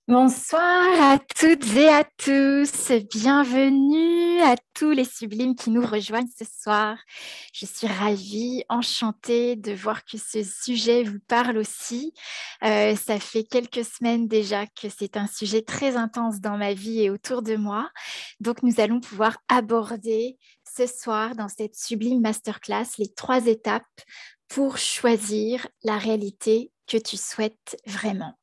Bonsoir à toutes et à tous. Bienvenue à tous les sublimes qui nous rejoignent ce soir. Je suis ravie, enchantée de voir que ce sujet vous parle aussi. Ça fait quelques semaines déjà que c'est un sujet très intense dans ma vie et autour de moi. Donc, nous allons pouvoir aborder ce soir dans cette sublime masterclass les 3 étapes pour choisir la réalité que tu souhaites vraiment.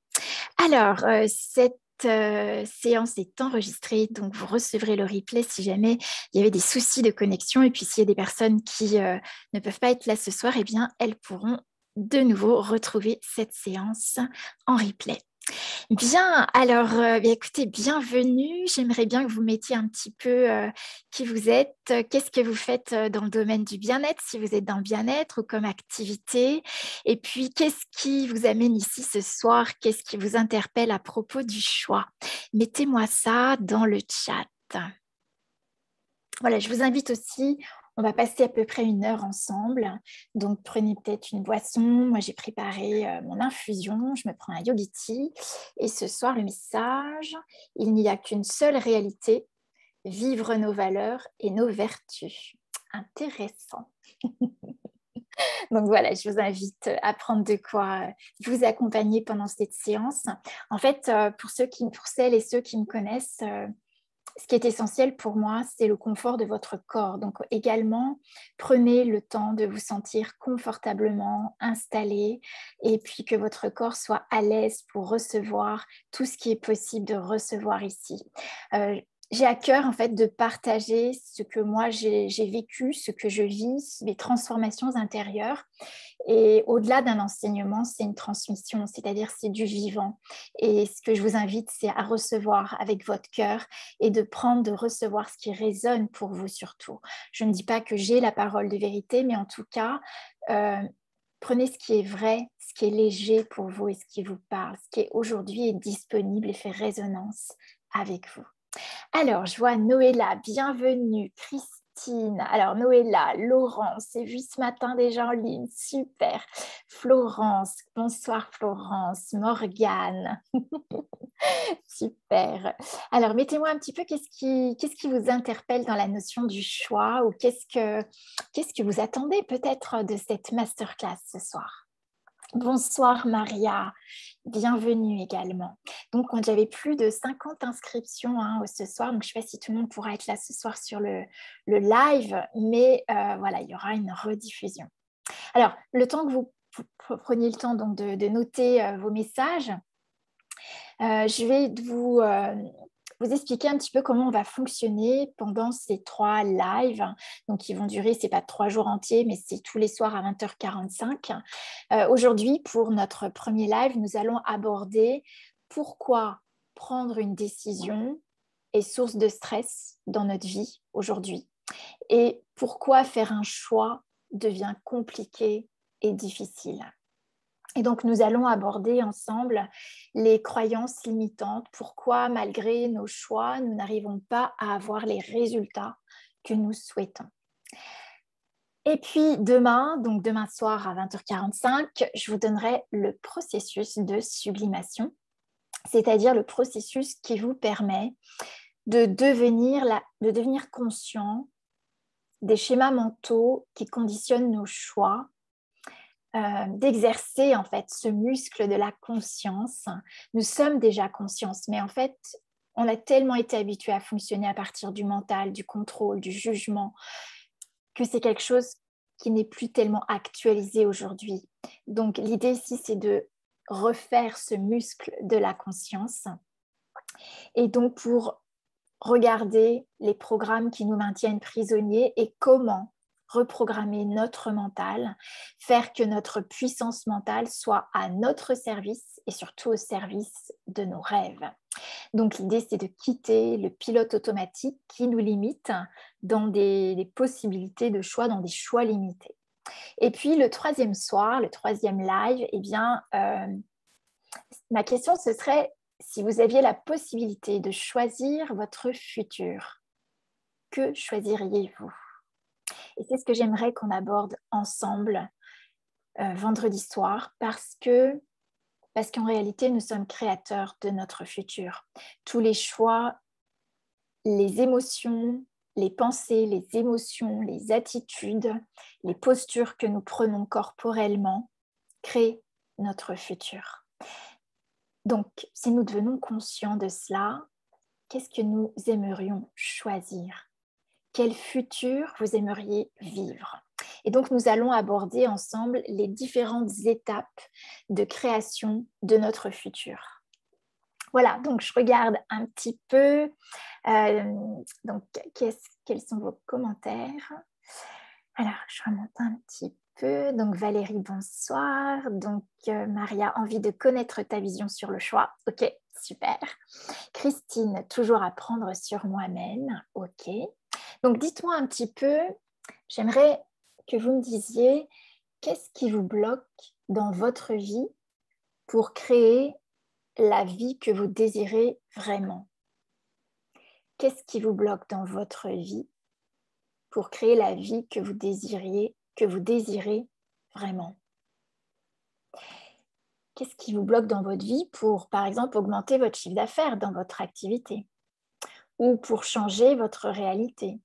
Alors, cette séance est enregistrée, donc vous recevrez le replay si jamais il y avait des soucis de connexion. Et puis, s'il y a des personnes qui ne peuvent pas être là ce soir, eh bien, elles pourront de nouveau retrouver cette séance en replay. Bien, alors, bien, écoutez, bienvenue. J'aimerais bien que vous mettiez un petit peu qui vous êtes, qu'est-ce que vous faites dans le domaine du bien-être, si vous êtes dans le bien-être ou comme activité. Et puis, qu'est-ce qui vous amène ici ce soir? Qu'est-ce qui vous interpelle à propos du choix? Mettez-moi ça dans le chat. Voilà, je vous invite aussi, on va passer à peu près 1 heure ensemble. Donc, prenez peut-être une boisson. Moi, j'ai préparé mon infusion. Je me prends un yogiti. Et ce soir, le message, il n'y a qu'une seule réalité, vivre nos valeurs et nos vertus. Intéressant. Donc voilà, je vous invite à prendre de quoi vous accompagner pendant cette séance. En fait, pour celles et ceux qui me connaissent, ce qui est essentiel pour moi, c'est le confort de votre corps. Donc également, prenez le temps de vous sentir confortablement installé et puis que votre corps soit à l'aise pour recevoir tout ce qui est possible de recevoir ici. J'ai à cœur en fait de partager ce que moi j'ai vécu, ce que je vis, mes transformations intérieures. Et au-delà d'un enseignement, c'est une transmission, c'est-à-dire c'est du vivant. Et ce que je vous invite, c'est à recevoir avec votre cœur et de recevoir ce qui résonne pour vous surtout. Je ne dis pas que j'ai la parole de vérité, mais en tout cas, euh, prenez ce qui est vrai, ce qui est léger pour vous et ce qui vous parle, ce qui est aujourd'hui est disponible et fait résonance avec vous. Alors, je vois Noëlla, bienvenue, Christine. Alors, Noëlla, Laurence, c'est vu ce matin déjà en ligne, super. Florence, bonsoir Florence, Morgane, super. Alors, mettez-moi un petit peu qu'est-ce qui vous interpelle dans la notion du choix ou qu'est-ce que vous attendez peut-être de cette masterclass ce soir? Bonsoir Maria, bienvenue également. Donc, j'avais plus de 50 inscriptions ce soir, donc je ne sais pas si tout le monde pourra être là ce soir sur le live, mais voilà, il y aura une rediffusion. Alors, le temps que vous preniez le temps donc, de noter vos messages, je vais vous expliquer un petit peu comment on va fonctionner pendant ces 3 lives. Donc, ils vont durer, ce n'est pas 3 jours entiers, mais c'est tous les soirs à 20h45. Aujourd'hui, pour notre premier live, nous allons aborder pourquoi prendre une décision est source de stress dans notre vie aujourd'hui et pourquoi faire un choix devient compliqué et difficile. Et donc, nous allons aborder ensemble les croyances limitantes. Pourquoi, malgré nos choix, nous n'arrivons pas à avoir les résultats que nous souhaitons. Et puis demain, donc demain soir à 20h45, je vous donnerai le processus de sublimation, c'est-à-dire le processus qui vous permet de devenir conscient des schémas mentaux qui conditionnent nos choix, d'exercer en fait ce muscle de la conscience. Nous sommes déjà conscience, mais en fait, on a tellement été habitué à fonctionner à partir du mental, du contrôle, du jugement, que c'est quelque chose qui n'est plus tellement actualisé aujourd'hui. Donc, l'idée ici, c'est de refaire ce muscle de la conscience. Et donc, pour regarder les programmes qui nous maintiennent prisonniers et comment reprogrammer notre mental, faire que notre puissance mentale soit à notre service et surtout au service de nos rêves. Donc l'idée, c'est de quitter le pilote automatique qui nous limite dans des possibilités de choix, dans des choix limités. Et puis le troisième soir, le troisième live, eh bien, ma question, ce serait si vous aviez la possibilité de choisir votre futur, que choisiriez-vous? Et c'est ce que j'aimerais qu'on aborde ensemble vendredi soir parce que Parce qu'en réalité, nous sommes créateurs de notre futur. Tous les choix, les émotions, les pensées, les émotions, les attitudes, les postures que nous prenons corporellement créent notre futur. Donc, si nous devenons conscients de cela, qu'est-ce que nous aimerions choisir? Quel futur vous aimeriez vivre? Et donc, nous allons aborder ensemble les différentes étapes de création de notre futur. Voilà, donc je regarde un petit peu. Donc, quels sont vos commentaires? Alors, je remonte un petit peu. Donc, Valérie, bonsoir. Donc, Maria, envie de connaître ta vision sur le choix. Ok, super. Christine, toujours apprendre sur moi-même. Ok. Donc, dites-moi un petit peu, j'aimerais que vous me disiez qu'est-ce qui vous bloque dans votre vie pour créer la vie que vous désirez vraiment? Qu'est-ce qui vous bloque dans votre vie pour créer la vie que vous désirez vraiment? Qu'est-ce qui vous bloque dans votre vie pour, par exemple, augmenter votre chiffre d'affaires dans votre activité ou pour changer votre réalité,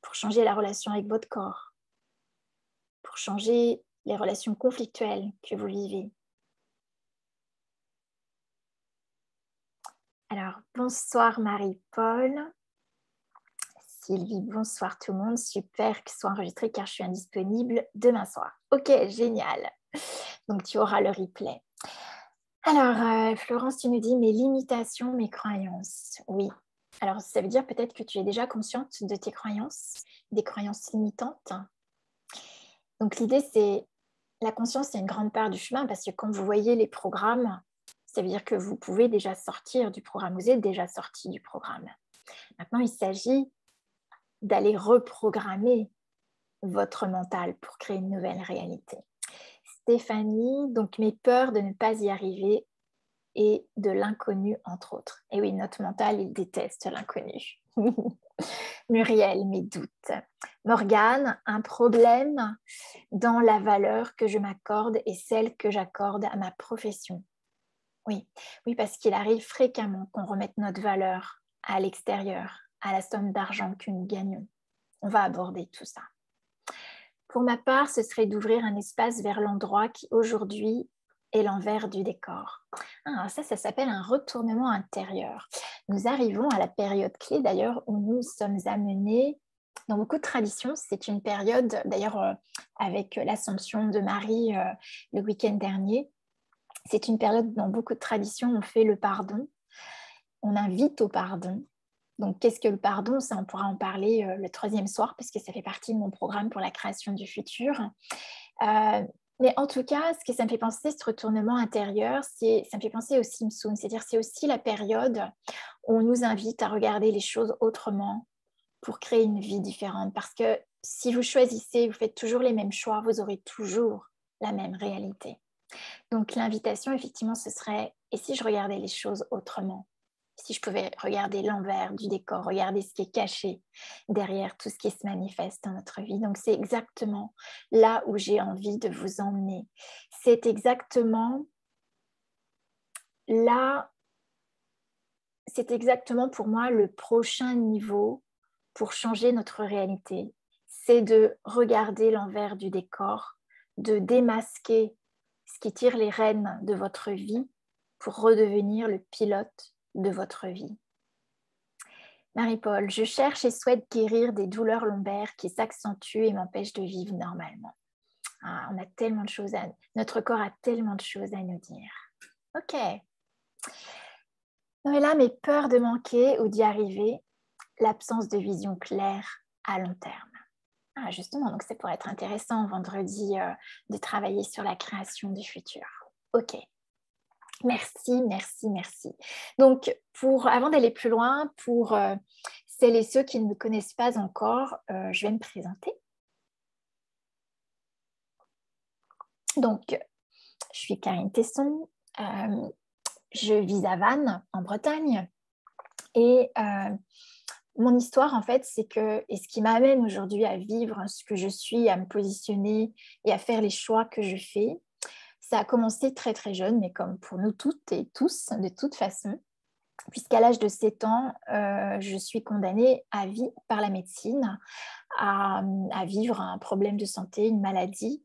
pour changer la relation avec votre corps, pour changer les relations conflictuelles que vous vivez? Alors, bonsoir Marie-Paul. Sylvie, bonsoir tout le monde. Super que ce soit enregistré car je suis indisponible demain soir. Ok, génial. Donc, tu auras le replay. Alors, Florence, tu nous dis mes limitations, mes croyances. Oui. Alors, ça veut dire peut-être que tu es déjà consciente de tes croyances, des croyances limitantes. Donc, l'idée, c'est la conscience, c'est une grande part du chemin parce que quand vous voyez les programmes, ça veut dire que vous pouvez déjà sortir du programme. Vous êtes déjà sorti du programme. Maintenant, il s'agit d'aller reprogrammer votre mental pour créer une nouvelle réalité. Stéphanie, donc mes peurs de ne pas y arriver et de l'inconnu, entre autres. Et oui, notre mental, il déteste l'inconnu. Muriel, mes doutes. Morgane, un problème dans la valeur que je m'accorde et celle que j'accorde à ma profession. Oui, oui, parce qu'il arrive fréquemment qu'on remette notre valeur à l'extérieur, à la somme d'argent que nous gagnons. On va aborder tout ça. Pour ma part, ce serait d'ouvrir un espace vers l'endroit qui aujourd'hui est l'envers du décor. Ah, ça s'appelle un retournement intérieur. Nous arrivons à la période clé d'ailleurs où nous sommes amenés, dans beaucoup de traditions, c'est une période, d'ailleurs avec l'Assomption de Marie le week-end dernier, c'est une période dans beaucoup de traditions, on fait le pardon, on invite au pardon. Donc, qu'est-ce que le pardon? Ça, on pourra en parler le troisième soir, parce que ça fait partie de mon programme pour la création du futur. Mais en tout cas, ce que ça me fait penser, ce retournement intérieur, ça me fait penser au Simsum. C'est-à-dire, c'est aussi la période où on nous invite à regarder les choses autrement pour créer une vie différente. Parce que si vous choisissez, vous faites toujours les mêmes choix, vous aurez toujours la même réalité. Donc, l'invitation, effectivement, ce serait, et si je regardais les choses autrement? Si je pouvais regarder l'envers du décor, regarder ce qui est caché derrière tout ce qui se manifeste dans notre vie. Donc, c'est exactement là où j'ai envie de vous emmener. C'est exactement là, c'est exactement pour moi le prochain niveau pour changer notre réalité. C'est de regarder l'envers du décor, de démasquer ce qui tire les rênes de votre vie pour redevenir le pilote de votre vie. Marie-Paul, je cherche et souhaite guérir des douleurs lombaires qui s'accentuent et m'empêchent de vivre normalement. Ah, on a tellement de choses notre corps a tellement de choses à nous dire. Ok. Non, mais là, mes peurs de manquer ou d'y arriver, l'absence de vision claire à long terme. Ah, justement, donc ça pourrait être intéressant vendredi de travailler sur la création du futur. Ok. Merci, merci, merci. Donc, avant d'aller plus loin, pour celles et ceux qui ne me connaissent pas encore, je vais me présenter. Donc, je suis Karine Tesson, je vis à Vannes, en Bretagne. Et mon histoire, en fait, c'est que, et ce qui m'amène aujourd'hui à vivre ce que je suis, à me positionner et à faire les choix que je fais, Ça a commencé très très jeune, mais comme pour nous toutes et tous, de toute façon, puisqu'à l'âge de 7 ans, je suis condamnée à vie par la médecine à vivre un problème de santé, une maladie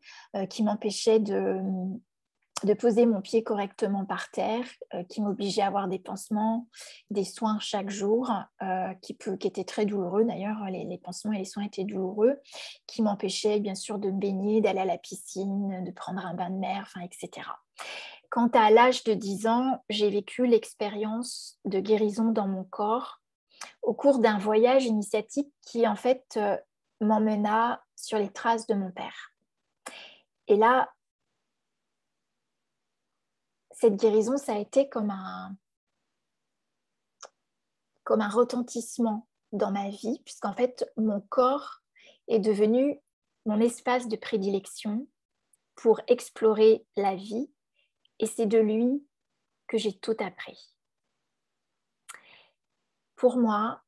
qui m'empêchait de poser mon pied correctement par terre, qui m'obligeait à avoir des pansements, des soins chaque jour, qui étaient très douloureux d'ailleurs, les pansements et les soins étaient douloureux, qui m'empêchaient bien sûr de me baigner, d'aller à la piscine, de prendre un bain de mer, etc. Quant à l'âge de 10 ans, j'ai vécu l'expérience de guérison dans mon corps au cours d'un voyage initiatique qui en fait m'emmena sur les traces de mon père. Et là, cette guérison, ça a été comme un retentissement dans ma vie, puisqu'en fait, mon corps est devenu mon espace de prédilection pour explorer la vie, et c'est de lui que j'ai tout appris. Pour moi,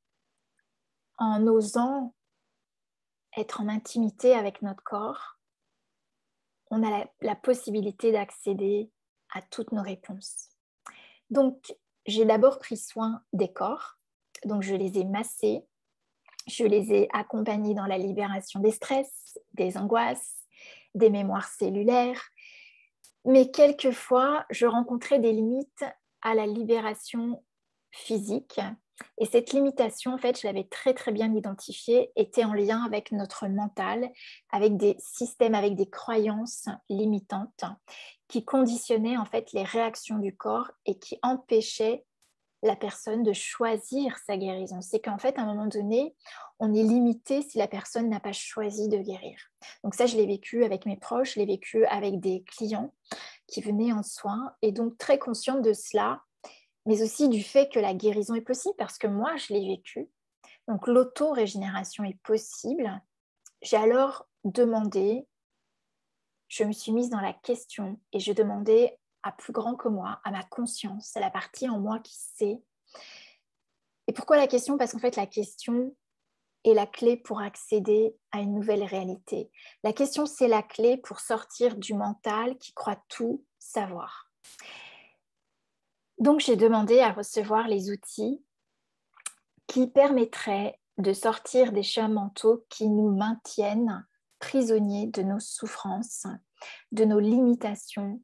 en osant être en intimité avec notre corps, on a la possibilité d'accéder à toutes nos réponses. Donc, j'ai d'abord pris soin des corps. Donc, je les ai massés, je les ai accompagnés dans la libération des stress, des angoisses, des mémoires cellulaires. Mais quelquefois, je rencontrais des limites à la libération physique. Et cette limitation, en fait, je l'avais très, très bien identifiée, était en lien avec notre mental, avec des systèmes, avec des croyances limitantes qui conditionnaient, en fait, les réactions du corps et qui empêchaient la personne de choisir sa guérison. C'est qu'en fait, à un moment donné, on est limité si la personne n'a pas choisi de guérir. Donc ça, je l'ai vécu avec mes proches, je l'ai vécu avec des clients qui venaient en soins, et donc très consciente de cela, mais aussi du fait que la guérison est possible, parce que moi, je l'ai vécu. Donc l'auto-régénération est possible. J'ai alors demandé, je me suis mise dans la question et je demandais à plus grand que moi, à ma conscience, à la partie en moi qui sait. Et pourquoi la question ? Parce qu'en fait, la question est la clé pour accéder à une nouvelle réalité. La question, c'est la clé pour sortir du mental qui croit tout savoir. Donc, j'ai demandé à recevoir les outils qui permettraient de sortir des schémas mentaux qui nous maintiennent prisonniers de nos souffrances, de nos limitations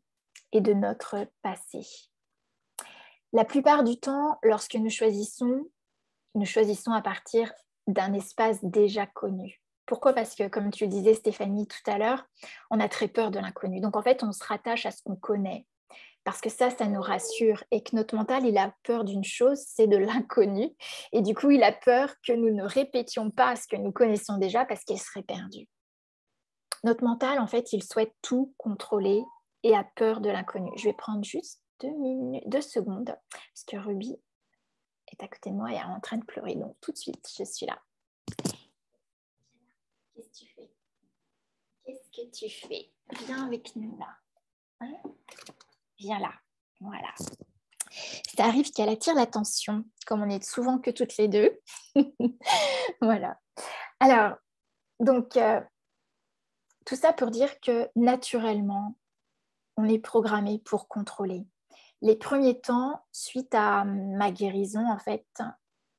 et de notre passé. La plupart du temps, lorsque nous choisissons à partir d'un espace déjà connu. Pourquoi ? Parce que, comme tu le disais, Stéphanie, tout à l'heure, on a très peur de l'inconnu. Donc, en fait, on se rattache à ce qu'on connaît. Parce que ça nous rassure. Et que notre mental, il a peur d'une chose, c'est de l'inconnu. Et du coup, il a peur que nous ne répétions pas ce que nous connaissons déjà parce qu'il serait perdu. Notre mental, en fait, il souhaite tout contrôler et a peur de l'inconnu. Je vais prendre juste 2 secondes, parce que Ruby est à côté de moi et elle est en train de pleurer. Donc, tout de suite, je suis là. Qu'est-ce que tu fais ? Qu'est-ce que tu fais ? Viens avec nous, là. Hein ? Viens là. Voilà. Ça arrive qu'elle attire l'attention, comme on est souvent que toutes les deux. Voilà. Alors, donc, tout ça pour dire que naturellement, on est programmé pour contrôler. Les premiers temps, suite à ma guérison, en fait,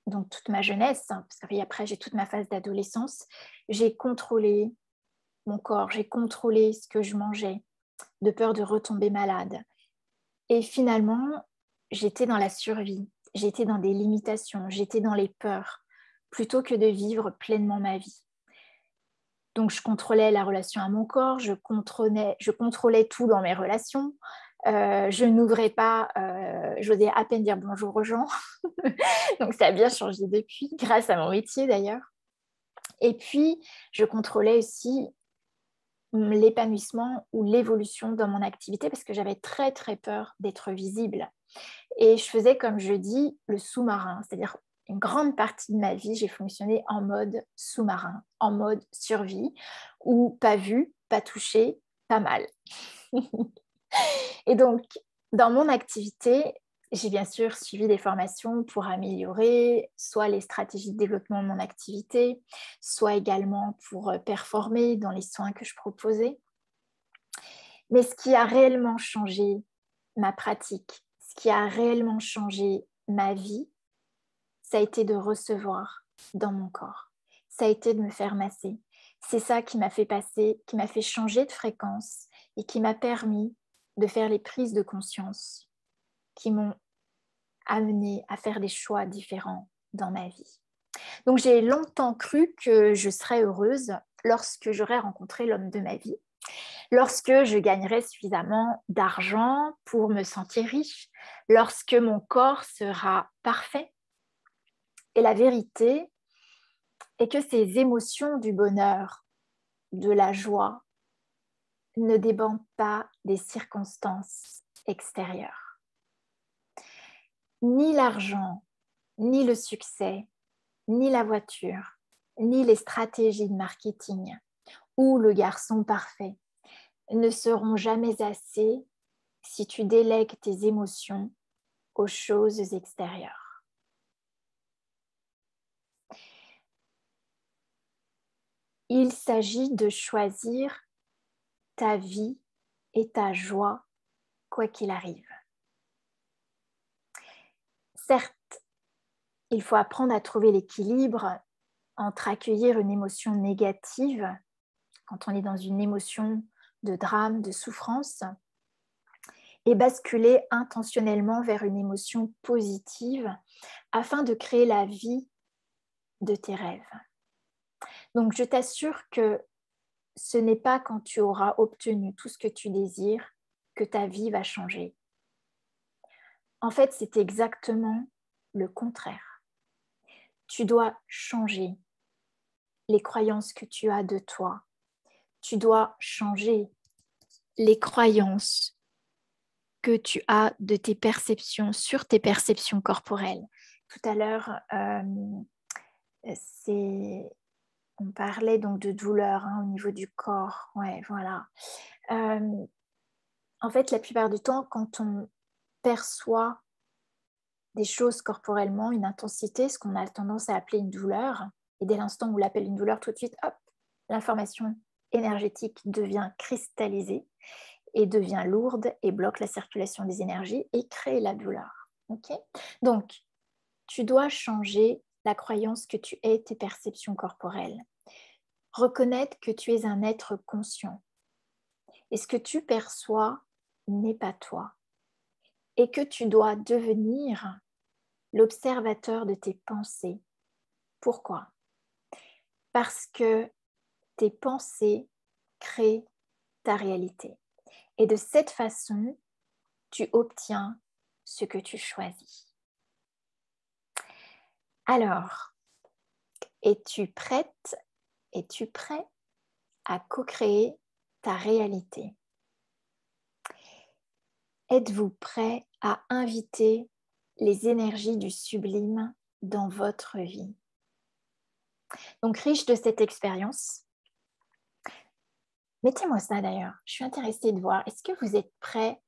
donc toute ma jeunesse, parce qu'après j'ai toute ma phase d'adolescence, j'ai contrôlé mon corps, j'ai contrôlé ce que je mangeais, de peur de retomber malade. Et finalement, j'étais dans la survie, j'étais dans des limitations, j'étais dans les peurs, plutôt que de vivre pleinement ma vie. Donc, je contrôlais la relation à mon corps, je contrôlais tout dans mes relations. Je n'ouvrais pas, j'osais à peine dire bonjour aux gens. Donc, ça a bien changé depuis, grâce à mon métier d'ailleurs. Et puis, je contrôlais aussi l'épanouissement ou l'évolution dans mon activité parce que j'avais très, très peur d'être visible. Et je faisais, comme je dis, le sous-marin, c'est-à-dire une grande partie de ma vie, j'ai fonctionné en mode sous-marin, en mode survie, où pas vu, pas touché, pas mal. Et donc, dans mon activité, j'ai bien sûr suivi des formations pour améliorer soit les stratégies de développement de mon activité, soit également pour performer dans les soins que je proposais. Mais ce qui a réellement changé ma pratique, ce qui a réellement changé ma vie, ça a été de recevoir dans mon corps. Ça a été de me faire masser. C'est ça qui m'a fait passer, qui m'a fait changer de fréquence et qui m'a permis de faire les prises de conscience qui m'ont amené à faire des choix différents dans ma vie. Donc j'ai longtemps cru que je serais heureuse lorsque j'aurais rencontré l'homme de ma vie, lorsque je gagnerais suffisamment d'argent pour me sentir riche, lorsque mon corps sera parfait. Et la vérité est que ces émotions du bonheur, de la joie, ne dépendent pas des circonstances extérieures. Ni l'argent, ni le succès, ni la voiture, ni les stratégies de marketing ou le garçon parfait ne seront jamais assez si tu délègues tes émotions aux choses extérieures. Il s'agit de choisir ta vie et ta joie, quoi qu'il arrive. Certes, il faut apprendre à trouver l'équilibre entre accueillir une émotion négative, quand on est dans une émotion de drame, de souffrance, et basculer intentionnellement vers une émotion positive afin de créer la vie de tes rêves. Donc, je t'assure que ce n'est pas quand tu auras obtenu tout ce que tu désires que ta vie va changer. En fait, c'est exactement le contraire. Tu dois changer les croyances que tu as de toi. Tu dois changer les croyances que tu as de tes perceptions, sur tes perceptions corporelles. Tout à l'heure, on parlait donc de douleur au niveau du corps. Ouais, voilà. En fait, la plupart du temps, quand on perçoit des choses corporellement, une intensité, ce qu'on a tendance à appeler une douleur, et dès l'instant où on l'appelle une douleur, tout de suite, hop, l'information énergétique devient cristallisée et devient lourde et bloque la circulation des énergies et crée la douleur. Okay? Donc, tu dois changer la croyance que tu es tes perceptions corporelles. Reconnaître que tu es un être conscient. Et ce que tu perçois n'est pas toi. Et que tu dois devenir l'observateur de tes pensées. Pourquoi? Parce que tes pensées créent ta réalité. Et de cette façon, tu obtiens ce que tu choisis. Alors, es-tu prête, es-tu prêt à co-créer ta réalité? Êtes-vous prêt à inviter les énergies du sublime dans votre vie? Donc, riche de cette expérience, mettez-moi ça d'ailleurs. Je suis intéressée de voir, est-ce que vous êtes prêt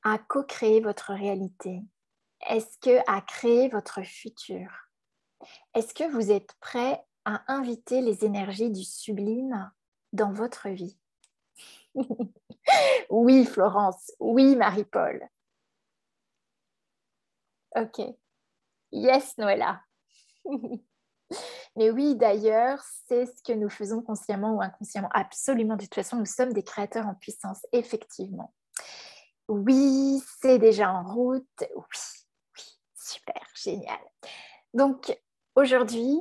à co-créer votre réalité? Est-ce que à créer votre futur? Est-ce que vous êtes prêt à inviter les énergies du sublime dans votre vie? Oui, Florence. Oui, Marie-Paul. Ok. Yes, Noëlla. Mais oui, d'ailleurs, c'est ce que nous faisons consciemment ou inconsciemment. Absolument, de toute façon, nous sommes des créateurs en puissance, effectivement. Oui, c'est déjà en route. Oui, oui, super, génial. Donc, aujourd'hui,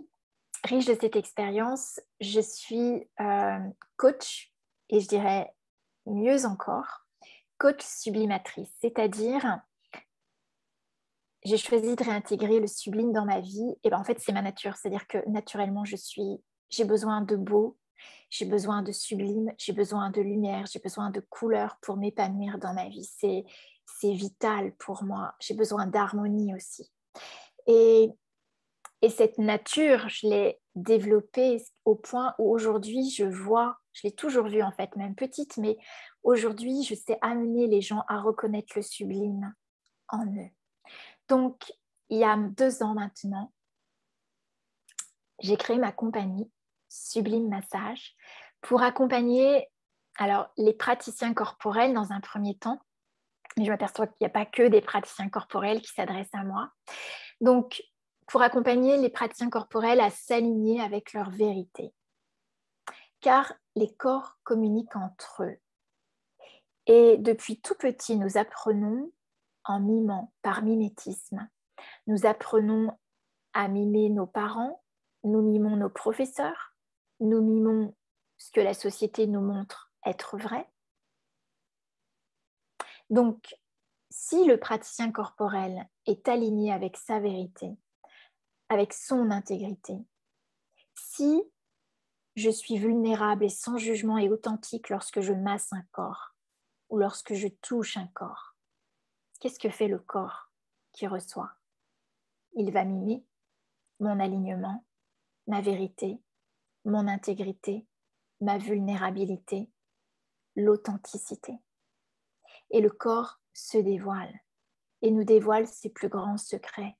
riche de cette expérience, je suis coach et je dirais mieux encore, coach sublimatrice, c'est-à-dire j'ai choisi de réintégrer le sublime dans ma vie. Et ben en fait, c'est ma nature, c'est-à-dire que naturellement, j'ai besoin de beau, j'ai besoin de sublime, j'ai besoin de lumière, j'ai besoin de couleur pour m'épanouir dans ma vie. C'est vital pour moi. J'ai besoin d'harmonie aussi. Et cette nature, je l'ai développée au point où aujourd'hui, je l'ai toujours vue en fait, même petite, mais aujourd'hui, je sais amener les gens à reconnaître le sublime en eux. Donc, il y a 2 ans maintenant, j'ai créé ma compagnie Sublime Massage pour accompagner Alors, les praticiens corporels, dans un premier temps, mais je m'aperçois qu'il n'y a pas que des praticiens corporels qui s'adressent à moi. Donc, pour accompagner les praticiens corporels à s'aligner avec leur vérité. Car les corps communiquent entre eux. Et depuis tout petit, nous apprenons en mimant, par mimétisme. Nous apprenons à mimer nos parents, nous mimons nos professeurs, nous mimons ce que la société nous montre être vrai. Donc, si le praticien corporel est aligné avec sa vérité, avec son intégrité, si je suis vulnérable et sans jugement et authentique lorsque je masse un corps ou lorsque je touche un corps, qu'est-ce que fait le corps qui reçoit? Il va mimer mon alignement, ma vérité, mon intégrité, ma vulnérabilité, l'authenticité. Et le corps se dévoile et nous dévoile ses plus grands secrets.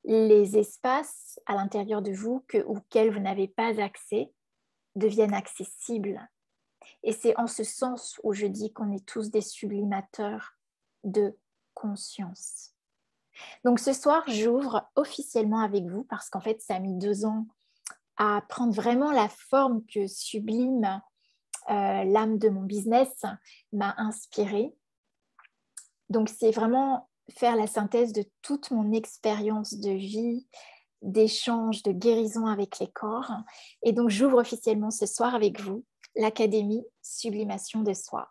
Les espaces à l'intérieur de vous auxquels vous n'avez pas accès deviennent accessibles. Et c'est en ce sens où je dis qu'on est tous des sublimateurs de conscience. Donc ce soir, j'ouvre officiellement avec vous parce qu'en fait, ça a mis 2 ans à prendre vraiment la forme que Sublime, l'âme de mon business, m'a inspirée. Donc c'est vraiment faire la synthèse de toute mon expérience de vie, d'échange, de guérison avec les corps. Et donc j'ouvre officiellement ce soir avec vous l'Académie Sublimation de Soi.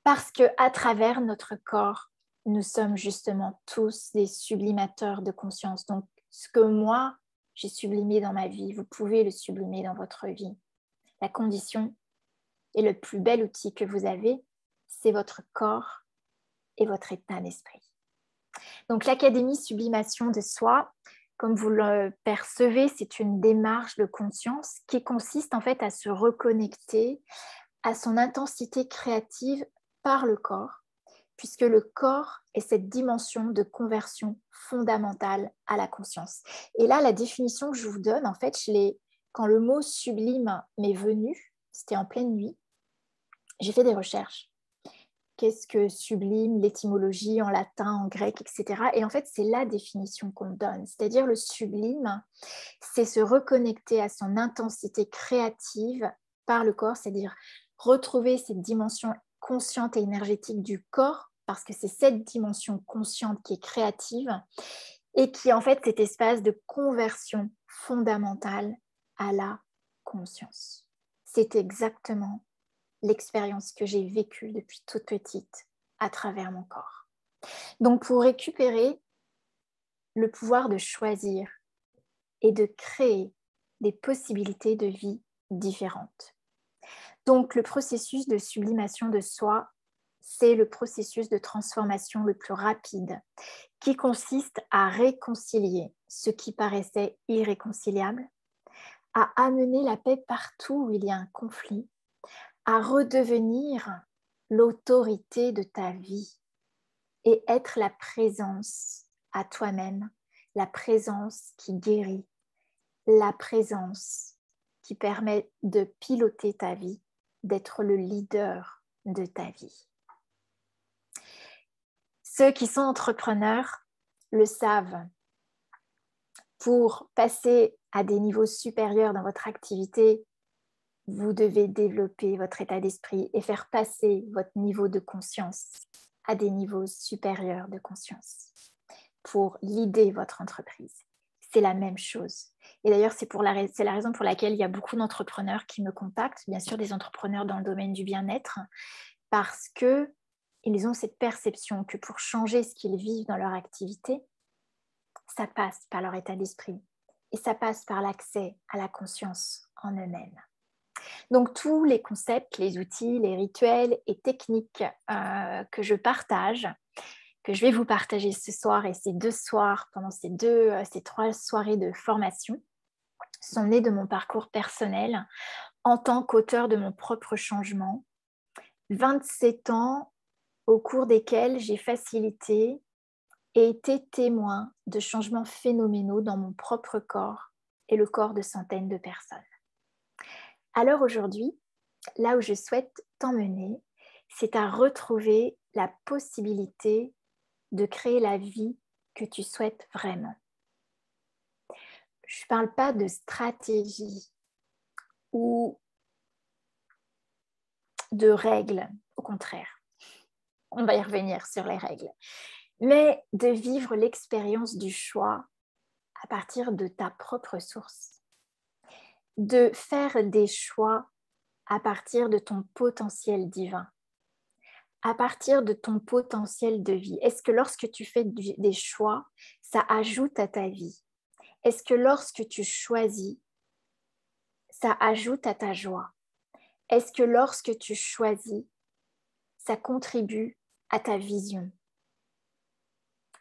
Parce qu'à travers notre corps, nous sommes justement tous des sublimateurs de conscience. Donc ce que moi, j'ai sublimé dans ma vie, vous pouvez le sublimer dans votre vie. La condition et le plus bel outil que vous avez, c'est votre corps et votre état d'esprit. Donc l'Académie Sublimation de Soi, comme vous le percevez, c'est une démarche de conscience qui consiste en fait à se reconnecter à son intensité créative par le corps, puisque le corps est cette dimension de conversion fondamentale à la conscience. Et là, la définition que je vous donne, en fait, quand le mot sublime m'est venu, c'était en pleine nuit, j'ai fait des recherches. Qu'est-ce que sublime, l'étymologie en latin, en grec, etc. Et en fait, c'est la définition qu'on donne. C'est-à-dire le sublime, c'est se reconnecter à son intensité créative par le corps, c'est-à-dire retrouver cette dimension consciente et énergétique du corps, parce que c'est cette dimension consciente qui est créative et qui est en fait cet espace de conversion fondamentale à la conscience. C'est exactement l'expérience que j'ai vécue depuis toute petite à travers mon corps. Donc pour récupérer le pouvoir de choisir et de créer des possibilités de vie différentes. Donc le processus de sublimation de soi, c'est le processus de transformation le plus rapide qui consiste à réconcilier ce qui paraissait irréconciliable, à amener la paix partout où il y a un conflit, à redevenir l'autorité de ta vie et être la présence à toi-même, la présence qui guérit, la présence qui permet de piloter ta vie, d'être le leader de ta vie. Ceux qui sont entrepreneurs le savent. Pour passer à des niveaux supérieurs dans votre activité, vous devez développer votre état d'esprit et faire passer votre niveau de conscience à des niveaux supérieurs de conscience pour leader votre entreprise. C'est la même chose. Et d'ailleurs, c'est la raison pour laquelle il y a beaucoup d'entrepreneurs qui me contactent, bien sûr des entrepreneurs dans le domaine du bien-être, parce qu'ils ont cette perception que pour changer ce qu'ils vivent dans leur activité, ça passe par leur état d'esprit et ça passe par l'accès à la conscience en eux-mêmes. Donc tous les concepts, les outils, les rituels et techniques que je partage, que je vais vous partager ce soir et ces 2 soirs, pendant ces 3 soirées de formation, sont nés de mon parcours personnel en tant qu'auteur de mon propre changement. 27 ans au cours desquels j'ai facilité et été témoin de changements phénoménaux dans mon propre corps et le corps de centaines de personnes. Alors aujourd'hui, là où je souhaite t'emmener, c'est à retrouver la possibilité de créer la vie que tu souhaites vraiment. Je ne parle pas de stratégie ou de règles, au contraire. On va y revenir sur les règles. Mais de vivre l'expérience du choix à partir de ta propre source. De faire des choix à partir de ton potentiel divin, à partir de ton potentiel de vie. Est-ce que lorsque tu fais des choix, ça ajoute à ta vie? Est-ce que lorsque tu choisis, ça ajoute à ta joie? Est-ce que lorsque tu choisis, ça contribue à ta vision,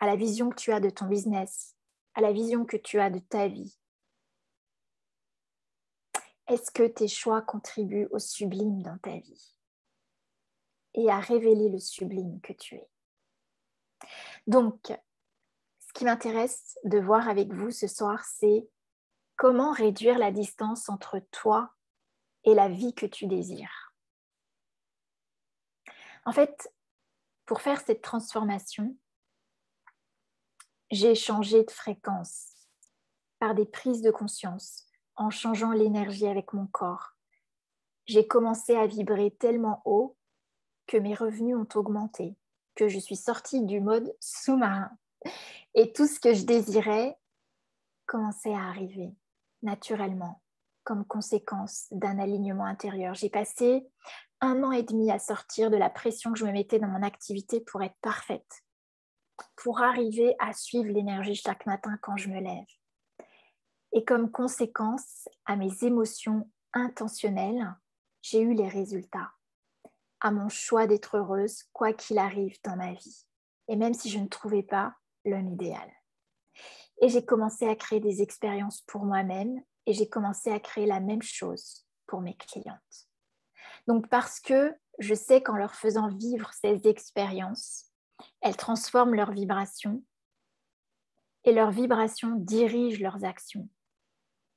à la vision que tu as de ton business, à la vision que tu as de ta vie? Est-ce que tes choix contribuent au sublime dans ta vie et à révéler le sublime que tu es? Donc, ce qui m'intéresse de voir avec vous ce soir, c'est comment réduire la distance entre toi et la vie que tu désires. En fait, pour faire cette transformation, j'ai changé de fréquence par des prises de conscience en changeant l'énergie avec mon corps. J'ai commencé à vibrer tellement haut que mes revenus ont augmenté, que je suis sortie du mode sous-marin. Et tout ce que je désirais commençait à arriver naturellement, comme conséquence d'un alignement intérieur. J'ai passé 1 an et demi à sortir de la pression que je me mettais dans mon activité pour être parfaite, pour arriver à suivre l'énergie chaque matin quand je me lève. Et comme conséquence à mes émotions intentionnelles, j'ai eu les résultats, à mon choix d'être heureuse, quoi qu'il arrive dans ma vie. Et même si je ne trouvais pas l'homme idéal. Et j'ai commencé à créer des expériences pour moi-même et j'ai commencé à créer la même chose pour mes clientes. Donc parce que je sais qu'en leur faisant vivre ces expériences, elles transforment leurs vibrations et leurs vibrations dirigent leurs actions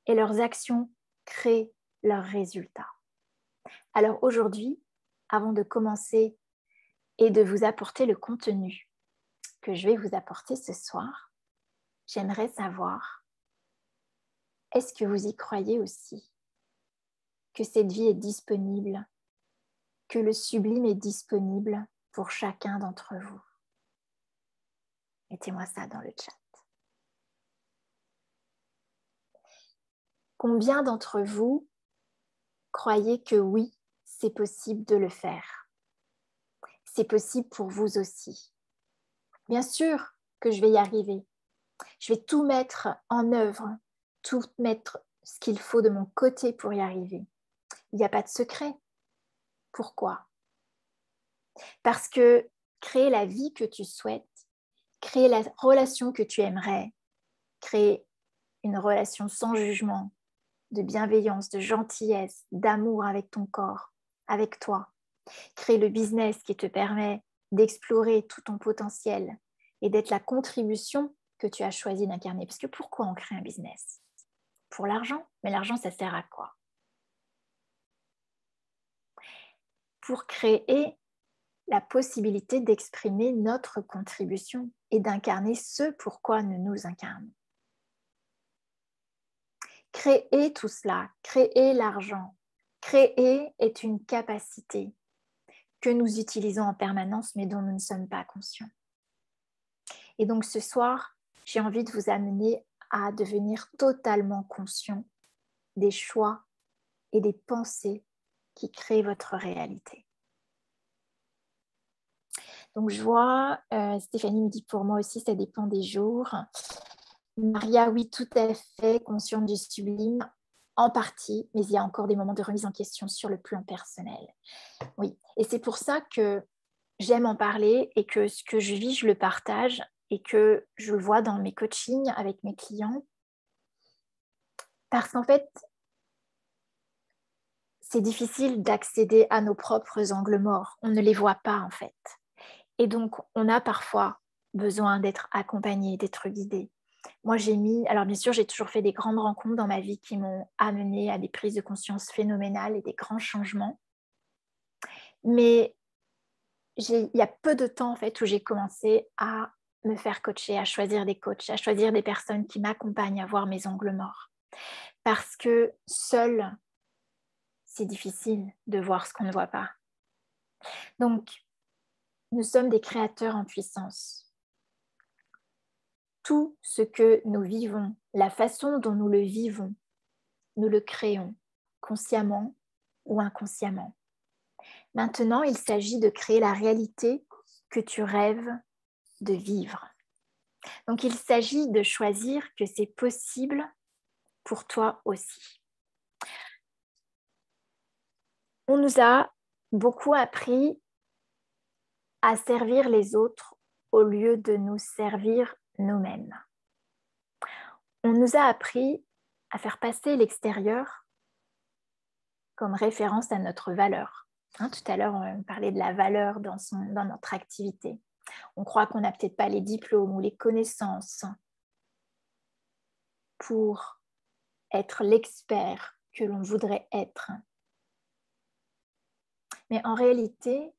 et leurs actions créent leurs résultats. Alors aujourd'hui, avant de commencer et de vous apporter le contenu que je vais vous apporter ce soir, j'aimerais savoir, est-ce que vous y croyez aussi que cette vie est disponible, que le sublime est disponible pour chacun d'entre vous? Mettez-moi ça dans le chat. Combien d'entre vous croyez que oui, c'est possible de le faire? C'est possible pour vous aussi. Bien sûr que je vais y arriver. Je vais tout mettre en œuvre, tout mettre ce qu'il faut de mon côté pour y arriver. Il n'y a pas de secret. Pourquoi? Parce que créer la vie que tu souhaites, créer la relation que tu aimerais, créer une relation sans jugement, de bienveillance, de gentillesse, d'amour avec ton corps, avec toi. Créer le business qui te permet d'explorer tout ton potentiel et d'être la contribution que tu as choisi d'incarner. Parce que pourquoi on crée un business? Pour l'argent, mais l'argent, ça sert à quoi? Pour créer la possibilité d'exprimer notre contribution et d'incarner ce pourquoi nous nous incarnons. Créer tout cela, créer l'argent, créer est une capacité que nous utilisons en permanence mais dont nous ne sommes pas conscients. Et donc ce soir, j'ai envie de vous amener à devenir totalement conscient des choix et des pensées qui créent votre réalité. Donc je vois, Stéphanie me dit pour moi aussi, ça dépend des jours. Maria, oui, tout à fait, consciente du sublime, en partie, mais il y a encore des moments de remise en question sur le plan personnel. Oui, et c'est pour ça que j'aime en parler et que ce que je vis, je le partage et que je le vois dans mes coachings avec mes clients. Parce qu'en fait, c'est difficile d'accéder à nos propres angles morts. On ne les voit pas en fait. Et donc, on a parfois besoin d'être accompagné, d'être guidé. Moi, alors bien sûr, j'ai toujours fait des grandes rencontres dans ma vie qui m'ont amené à des prises de conscience phénoménales et des grands changements. Mais il y a peu de temps en fait où j'ai commencé à me faire coacher, à choisir des coachs, à choisir des personnes qui m'accompagnent à voir mes angles morts. Parce que seul, c'est difficile de voir ce qu'on ne voit pas. Donc, nous sommes des créateurs en puissance. Tout ce que nous vivons, la façon dont nous le vivons, nous le créons, consciemment ou inconsciemment. Maintenant, il s'agit de créer la réalité que tu rêves de vivre. Donc, il s'agit de choisir que c'est possible pour toi aussi. On nous a beaucoup appris à servir les autres au lieu de nous servir nous-mêmes. On nous a appris à faire passer l'extérieur comme référence à notre valeur. Tout à l'heure, on parlait de la valeur dans notre activité. On croit qu'on n'a peut-être pas les diplômes ou les connaissances pour être l'expert que l'on voudrait être. Mais en réalité,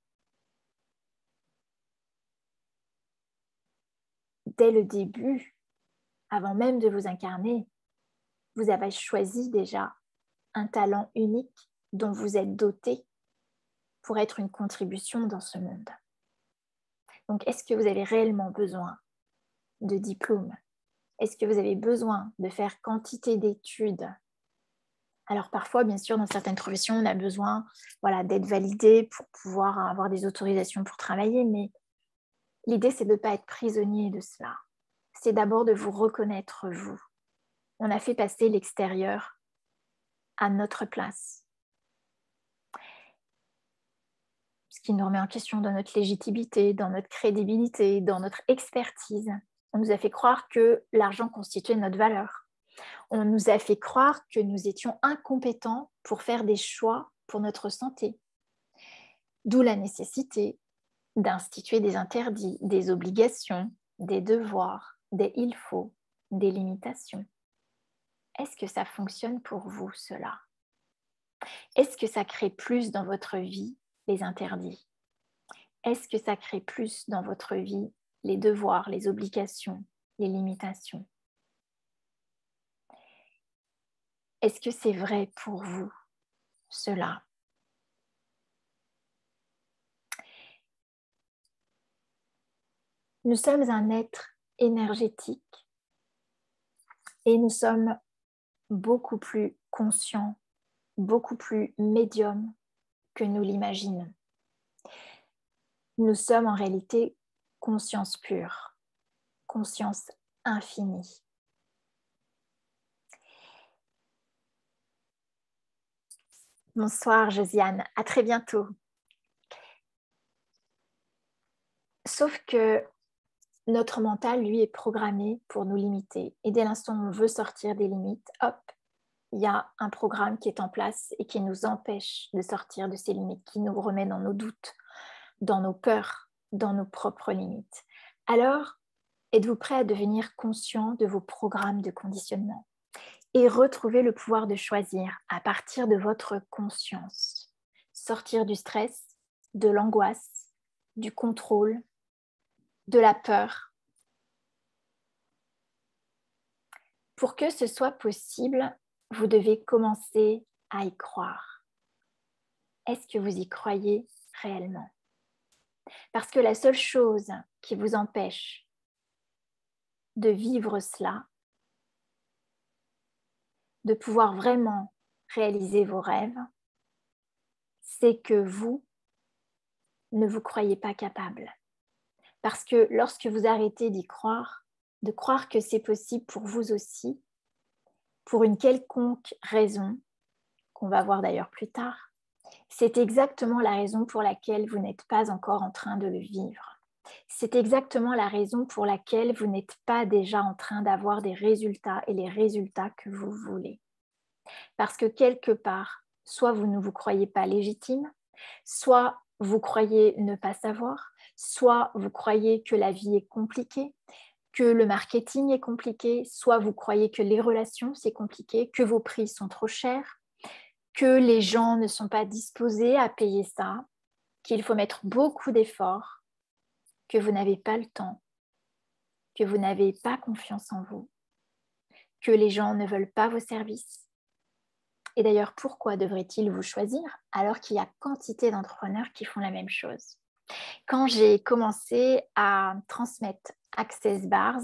dès le début, avant même de vous incarner, vous avez choisi déjà un talent unique dont vous êtes doté pour être une contribution dans ce monde. Donc, est-ce que vous avez réellement besoin de diplôme? Est-ce que vous avez besoin de faire quantité d'études? Alors parfois, bien sûr, dans certaines professions, on a besoin d'être validé pour pouvoir avoir des autorisations pour travailler, mais l'idée, c'est de ne pas être prisonnier de cela. C'est d'abord de vous reconnaître, vous. On a fait passer l'extérieur à notre place. Ce qui nous remet en question dans notre légitimité, dans notre crédibilité, dans notre expertise. On nous a fait croire que l'argent constituait notre valeur. On nous a fait croire que nous étions incompétents pour faire des choix pour notre santé. D'où la nécessité d'instituer des interdits, des obligations, des devoirs, des il faut, des limitations. Est-ce que ça fonctionne pour vous, cela? Est-ce que ça crée plus dans votre vie les interdits? Est-ce que ça crée plus dans votre vie les devoirs, les obligations, les limitations? Est-ce que c'est vrai pour vous, cela? Nous sommes un être énergétique et nous sommes beaucoup plus conscients, beaucoup plus médiums que nous l'imaginons. Nous sommes en réalité conscience pure, conscience infinie. Bonsoir Josiane, à très bientôt. Sauf que notre mental, lui, est programmé pour nous limiter. Et dès l'instant où on veut sortir des limites, hop, il y a un programme qui est en place et qui nous empêche de sortir de ces limites, qui nous remet dans nos doutes, dans nos peurs, dans nos propres limites. Alors, êtes-vous prêt à devenir conscient de vos programmes de conditionnement et retrouver le pouvoir de choisir à partir de votre conscience? Sortir du stress, de l'angoisse, du contrôle, de la peur. Pour que ce soit possible, vous devez commencer à y croire. Est-ce que vous y croyez réellement? Parce que la seule chose qui vous empêche de vivre cela, de pouvoir vraiment réaliser vos rêves, c'est que vous ne vous croyez pas capable. Parce que lorsque vous arrêtez d'y croire, de croire que c'est possible pour vous aussi, pour une quelconque raison, qu'on va voir d'ailleurs plus tard, c'est exactement la raison pour laquelle vous n'êtes pas encore en train de le vivre. C'est exactement la raison pour laquelle vous n'êtes pas déjà en train d'avoir des résultats et les résultats que vous voulez. Parce que quelque part, soit vous ne vous croyez pas légitime, soit vous croyez ne pas savoir, soit vous croyez que la vie est compliquée, que le marketing est compliqué, soit vous croyez que les relations c'est compliqué, que vos prix sont trop chers, que les gens ne sont pas disposés à payer ça. qu'il faut mettre beaucoup d'efforts, que vous n'avez pas le temps, que vous n'avez pas confiance en vous, que les gens ne veulent pas vos services. Et d'ailleurs, pourquoi devraient-ils vous choisir alors qu'il y a quantité d'entrepreneurs qui font la même chose? Quand j'ai commencé à transmettre Access Bars,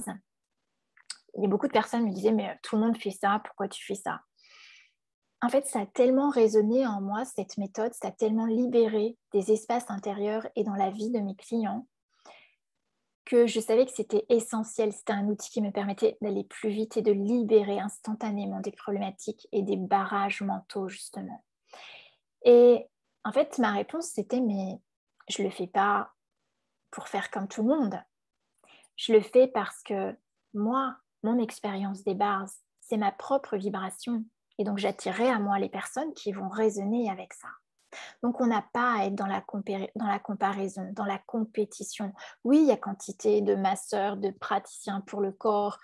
il y a beaucoup de personnes me disaient « mais tout le monde fait ça, pourquoi tu fais ça ?» En fait, ça a tellement résonné en moi, cette méthode, ça a tellement libéré des espaces intérieurs et dans la vie de mes clients que je savais que c'était essentiel. C'était un outil qui me permettait d'aller plus vite et de libérer instantanément des problématiques et des barrages mentaux, justement. Et en fait, ma réponse, c'était « mais je ne le fais pas pour faire comme tout le monde. Je le fais parce que moi, mon expérience des bars, c'est ma propre vibration. Et donc, j'attirerai à moi les personnes qui vont résonner avec ça. » Donc, on n'a pas à être dans la comparaison, dans la compétition. Oui, il y a quantité de masseurs, de praticiens pour le corps,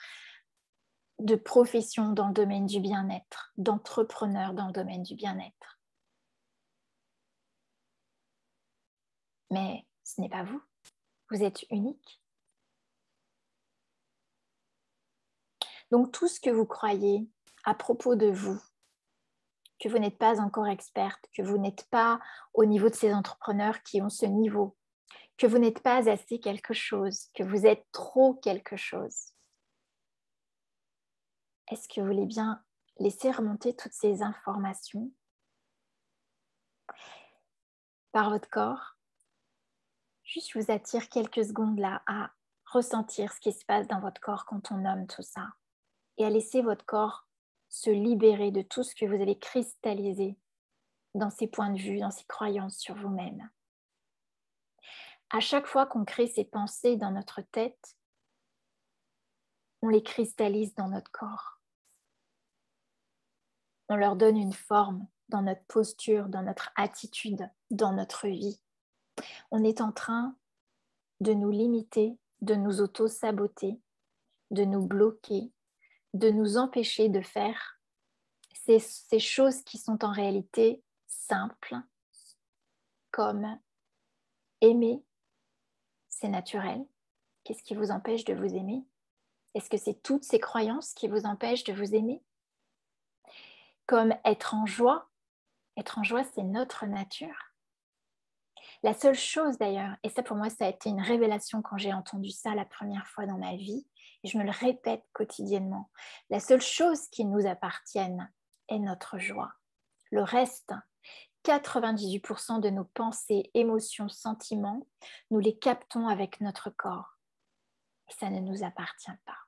de professions dans le domaine du bien-être, d'entrepreneurs dans le domaine du bien-être. Mais ce n'est pas vous. Vous êtes unique. Donc, tout ce que vous croyez à propos de vous, que vous n'êtes pas encore experte, que vous n'êtes pas au niveau de ces entrepreneurs qui ont ce niveau, que vous n'êtes pas assez quelque chose, que vous êtes trop quelque chose. Est-ce que vous voulez bien laisser remonter toutes ces informations par votre corps? Juste, je vous attire quelques secondes là à ressentir ce qui se passe dans votre corps quand on nomme tout ça et à laisser votre corps se libérer de tout ce que vous avez cristallisé dans ces points de vue, dans ces croyances sur vous-même. À chaque fois qu'on crée ces pensées dans notre tête, on les cristallise dans notre corps. On leur donne une forme dans notre posture, dans notre attitude, dans notre vie. On est en train de nous limiter, de nous auto-saboter, de nous bloquer, de nous empêcher de faire ces choses qui sont en réalité simples, comme aimer, c'est naturel. Qu'est-ce qui vous empêche de vous aimer? Est-ce que c'est toutes ces croyances qui vous empêchent de vous aimer? Comme être en joie, c'est notre nature. La seule chose d'ailleurs, et ça pour moi ça a été une révélation quand j'ai entendu ça la première fois dans ma vie, et je me le répète quotidiennement, la seule chose qui nous appartienne est notre joie. Le reste, 98% de nos pensées, émotions, sentiments, nous les captons avec notre corps. Et ça ne nous appartient pas.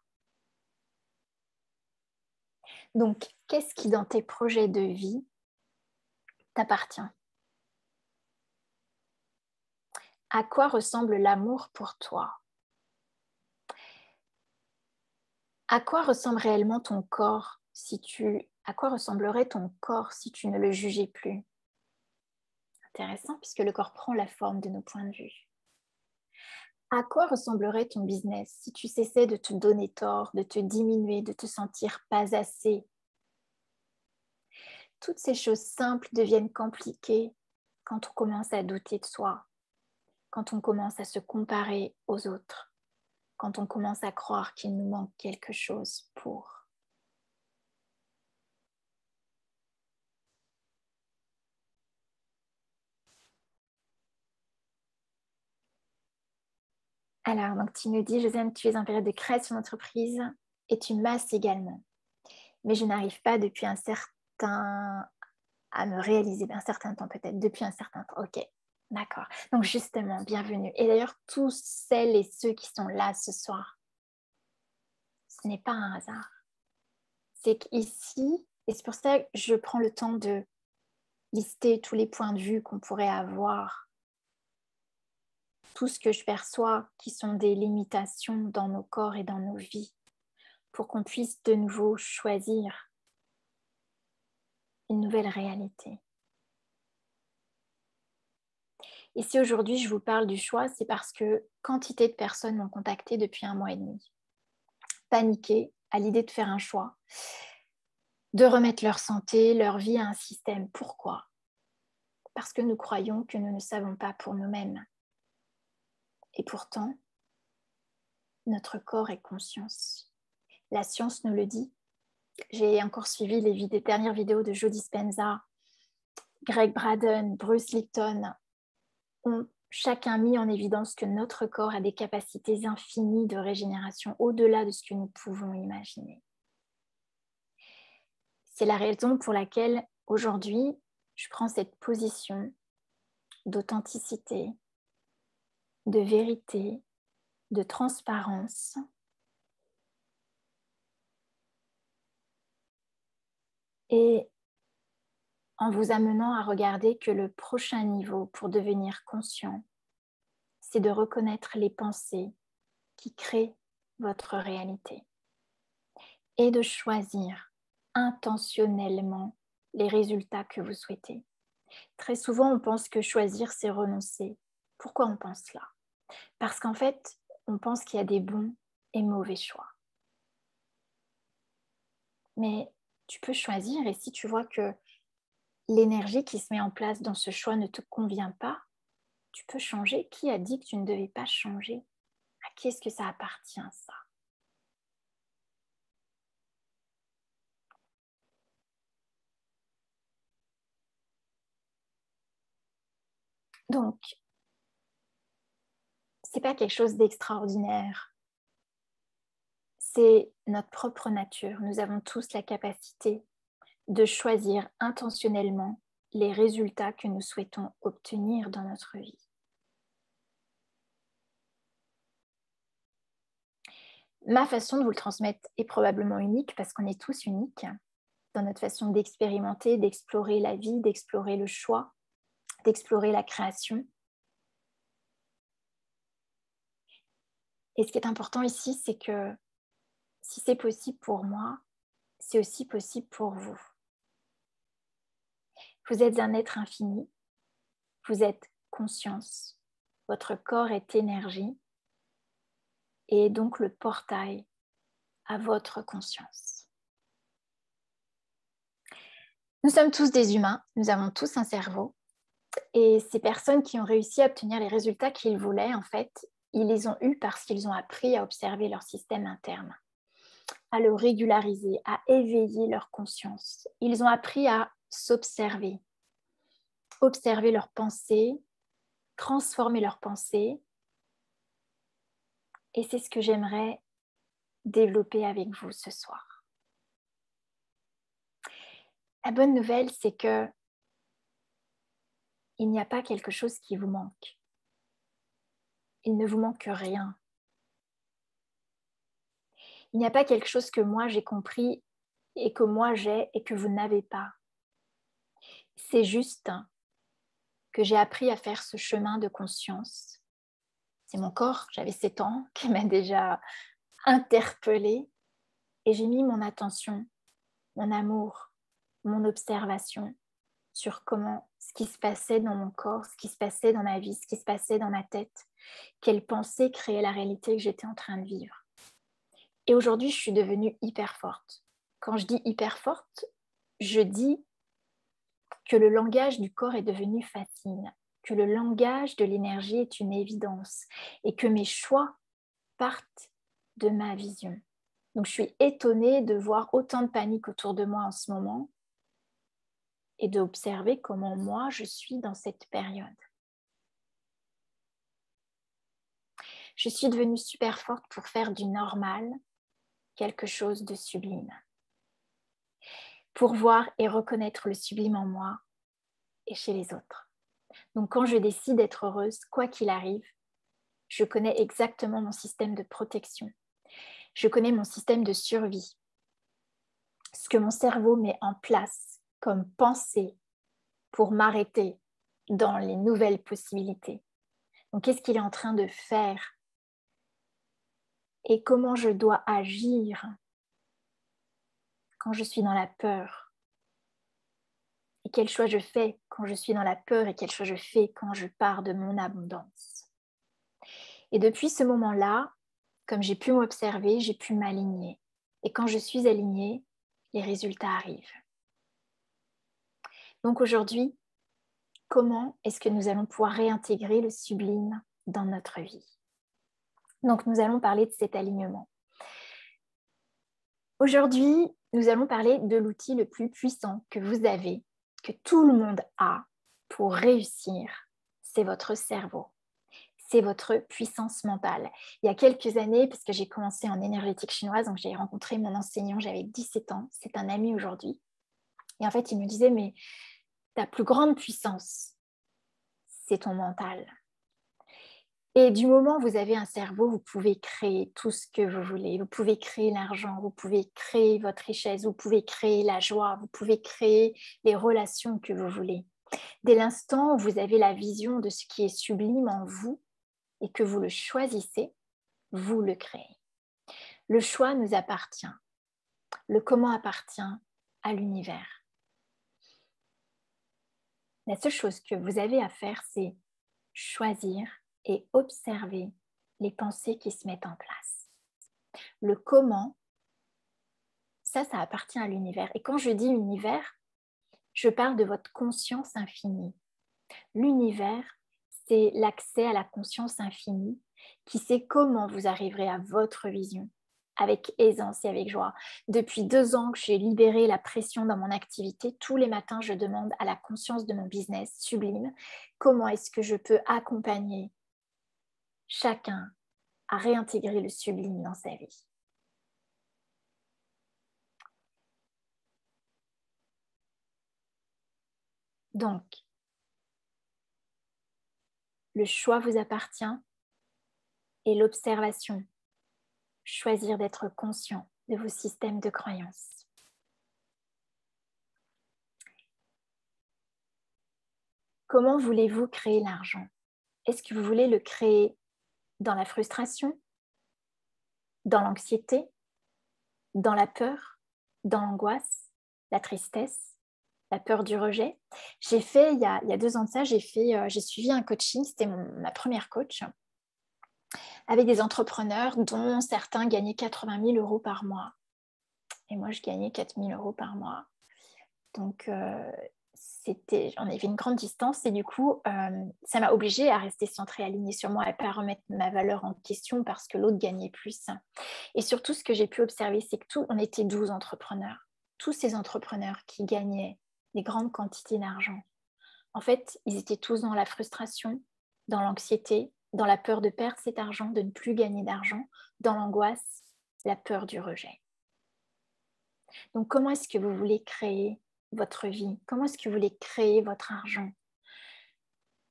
Donc, qu'est-ce qui dans tes projets de vie t'appartient? À quoi ressemble l'amour pour toi? À quoi ressemble réellement ton corps à quoi ressemblerait ton corps si tu ne le jugeais plus? Intéressant puisque le corps prend la forme de nos points de vue. À quoi ressemblerait ton business si tu cessais de te donner tort, de te diminuer, de te sentir pas assez? Toutes ces choses simples deviennent compliquées quand on commence à douter de soi, quand on commence à se comparer aux autres, quand on commence à croire qu'il nous manque quelque chose pour. Alors, donc tu nous dis, Josiane, tu es en période de création d'entreprise et tu masses également. Mais je n'arrive pas depuis à me réaliser un certain temps peut-être, depuis un certain temps. Ok, d'accord. Donc justement, bienvenue. Et d'ailleurs, tous celles et ceux qui sont là ce soir, ce n'est pas un hasard. C'est qu'ici, et c'est pour ça que je prends le temps de lister tous les points de vue qu'on pourrait avoir, tout ce que je perçois qui sont des limitations dans nos corps et dans nos vies, pour qu'on puisse de nouveau choisir une nouvelle réalité. Et si aujourd'hui je vous parle du choix, c'est parce que quantité de personnes m'ont contacté depuis 1 mois et demi, paniquées à l'idée de faire un choix, de remettre leur santé, leur vie à un système. Pourquoi? parce que nous croyons que nous ne savons pas pour nous-mêmes. Et pourtant, notre corps est conscience. La science nous le dit. J'ai encore suivi les dernières vidéos de Joe Dispenza, Greg Braden, Bruce Lipton, ont chacun mis en évidence que notre corps a des capacités infinies de régénération au-delà de ce que nous pouvons imaginer. C'est la raison pour laquelle aujourd'hui, je prends cette position d'authenticité, de vérité, de transparence. Et en vous amenant à regarder que le prochain niveau pour devenir conscient, c'est de reconnaître les pensées qui créent votre réalité et de choisir intentionnellement les résultats que vous souhaitez. Très souvent, on pense que choisir, c'est renoncer. Pourquoi on pense cela? Parce qu'en fait, on pense qu'il y a des bons et mauvais choix. Mais tu peux choisir, et si tu vois que l'énergie qui se met en place dans ce choix ne te convient pas, tu peux changer. Qui a dit que tu ne devais pas changer? À qui est-ce que ça appartient, ça? Donc, c'est pas quelque chose d'extraordinaire. C'est notre propre nature. Nous avons tous la capacité de choisir intentionnellement les résultats que nous souhaitons obtenir dans notre vie. Ma façon de vous le transmettre est probablement unique parce qu'on est tous uniques dans notre façon d'expérimenter, d'explorer la vie, d'explorer le choix, d'explorer la création. Et ce qui est important ici, c'est que si c'est possible pour moi, c'est aussi possible pour vous. Vous êtes un être infini, vous êtes conscience, votre corps est énergie et donc le portail à votre conscience. Nous sommes tous des humains, nous avons tous un cerveau et ces personnes qui ont réussi à obtenir les résultats qu'ils voulaient, en fait, ils les ont eus parce qu'ils ont appris à observer leur système interne, à le régulariser, à éveiller leur conscience. Ils ont appris à s'observer, observer leurs pensées, transformer leurs pensées. Et c'est ce que j'aimerais développer avec vous ce soir. La bonne nouvelle, c'est que il n'y a pas quelque chose qui vous manque. Il ne vous manque rien. Il n'y a pas quelque chose que moi j'ai compris et que moi j'ai et que vous n'avez pas. C'est juste que j'ai appris à faire ce chemin de conscience. C'est mon corps, j'avais 7 ans, qui m'a déjà interpellée et j'ai mis mon attention, mon amour, mon observation sur ce qui se passait dans mon corps, ce qui se passait dans ma vie, ce qui se passait dans ma tête, quelles pensées créaient la réalité que j'étais en train de vivre. Et aujourd'hui, je suis devenue hyper forte. Quand je dis hyper forte, je dis que le langage du corps est devenu facile, que le langage de l'énergie est une évidence et que mes choix partent de ma vision. Donc, je suis étonnée de voir autant de panique autour de moi en ce moment et d'observer comment moi, je suis dans cette période. Je suis devenue super forte pour faire du normal quelque chose de sublime. Pour voir et reconnaître le sublime en moi et chez les autres. Donc quand je décide d'être heureuse, quoi qu'il arrive, je connais exactement mon système de protection. Je connais mon système de survie. Ce que mon cerveau met en place comme pensée pour m'arrêter dans les nouvelles possibilités. Donc qu'est-ce qu'il est en train de faire et comment je dois agir quand je suis dans la peur. Et quel choix je fais quand je suis dans la peur et quel choix je fais quand je pars de mon abondance. Et depuis ce moment-là, comme j'ai pu m'observer, j'ai pu m'aligner. Et quand je suis alignée, les résultats arrivent. Donc aujourd'hui, comment est-ce que nous allons pouvoir réintégrer le sublime dans notre vie. Donc, nous allons parler de cet alignement. Aujourd'hui, nous allons parler de l'outil le plus puissant que vous avez, que tout le monde a pour réussir, c'est votre cerveau. C'est votre puissance mentale. Il y a quelques années, parce que j'ai commencé en énergétique chinoise, donc j'ai rencontré mon enseignant, j'avais 17 ans, c'est un ami aujourd'hui. Et en fait, il me disait, mais ta plus grande puissance, c'est ton mental. Et du moment où vous avez un cerveau, vous pouvez créer tout ce que vous voulez. Vous pouvez créer l'argent, vous pouvez créer votre richesse, vous pouvez créer la joie, vous pouvez créer les relations que vous voulez. Dès l'instant où vous avez la vision de ce qui est sublime en vous et que vous le choisissez, vous le créez. Le choix nous appartient. Le comment appartient à l'univers. La seule chose que vous avez à faire, c'est choisir et observer les pensées qui se mettent en place. Le comment, ça appartient à l'univers. Et quand je dis univers, je parle de votre conscience infinie. L'univers, c'est l'accès à la conscience infinie qui sait comment vous arriverez à votre vision avec aisance et avec joie. Depuis 2 ans que j'ai libéré la pression dans mon activité, tous les matins, je demande à la conscience de mon business sublime comment est-ce que je peux accompagner chacun à réintégrer le sublime dans sa vie. Donc, le choix vous appartient et l'observation. Choisir d'être conscient de vos systèmes de croyances. Comment voulez-vous créer l'argent? Est-ce que vous voulez le créer dans la frustration, dans l'anxiété, dans la peur, dans l'angoisse, la tristesse, la peur du rejet? J'ai fait, il y a 2 ans de ça, j'ai suivi un coaching, c'était ma première coach, avec des entrepreneurs dont certains gagnaient 80 000 € par mois. Et moi, je gagnais 4 000 € par mois. Donc, on avait une grande distance et du coup, ça m'a obligée à rester centrée, alignée sur moi et pas à remettre ma valeur en question parce que l'autre gagnait plus. Et surtout, ce que j'ai pu observer, c'est que on était 12 entrepreneurs. Tous ces entrepreneurs qui gagnaient des grandes quantités d'argent, en fait, ils étaient tous dans la frustration, dans l'anxiété, dans la peur de perdre cet argent, de ne plus gagner d'argent, dans l'angoisse, la peur du rejet. Donc, comment est-ce que vous voulez créer votre vie? Comment est-ce que vous voulez créer votre argent?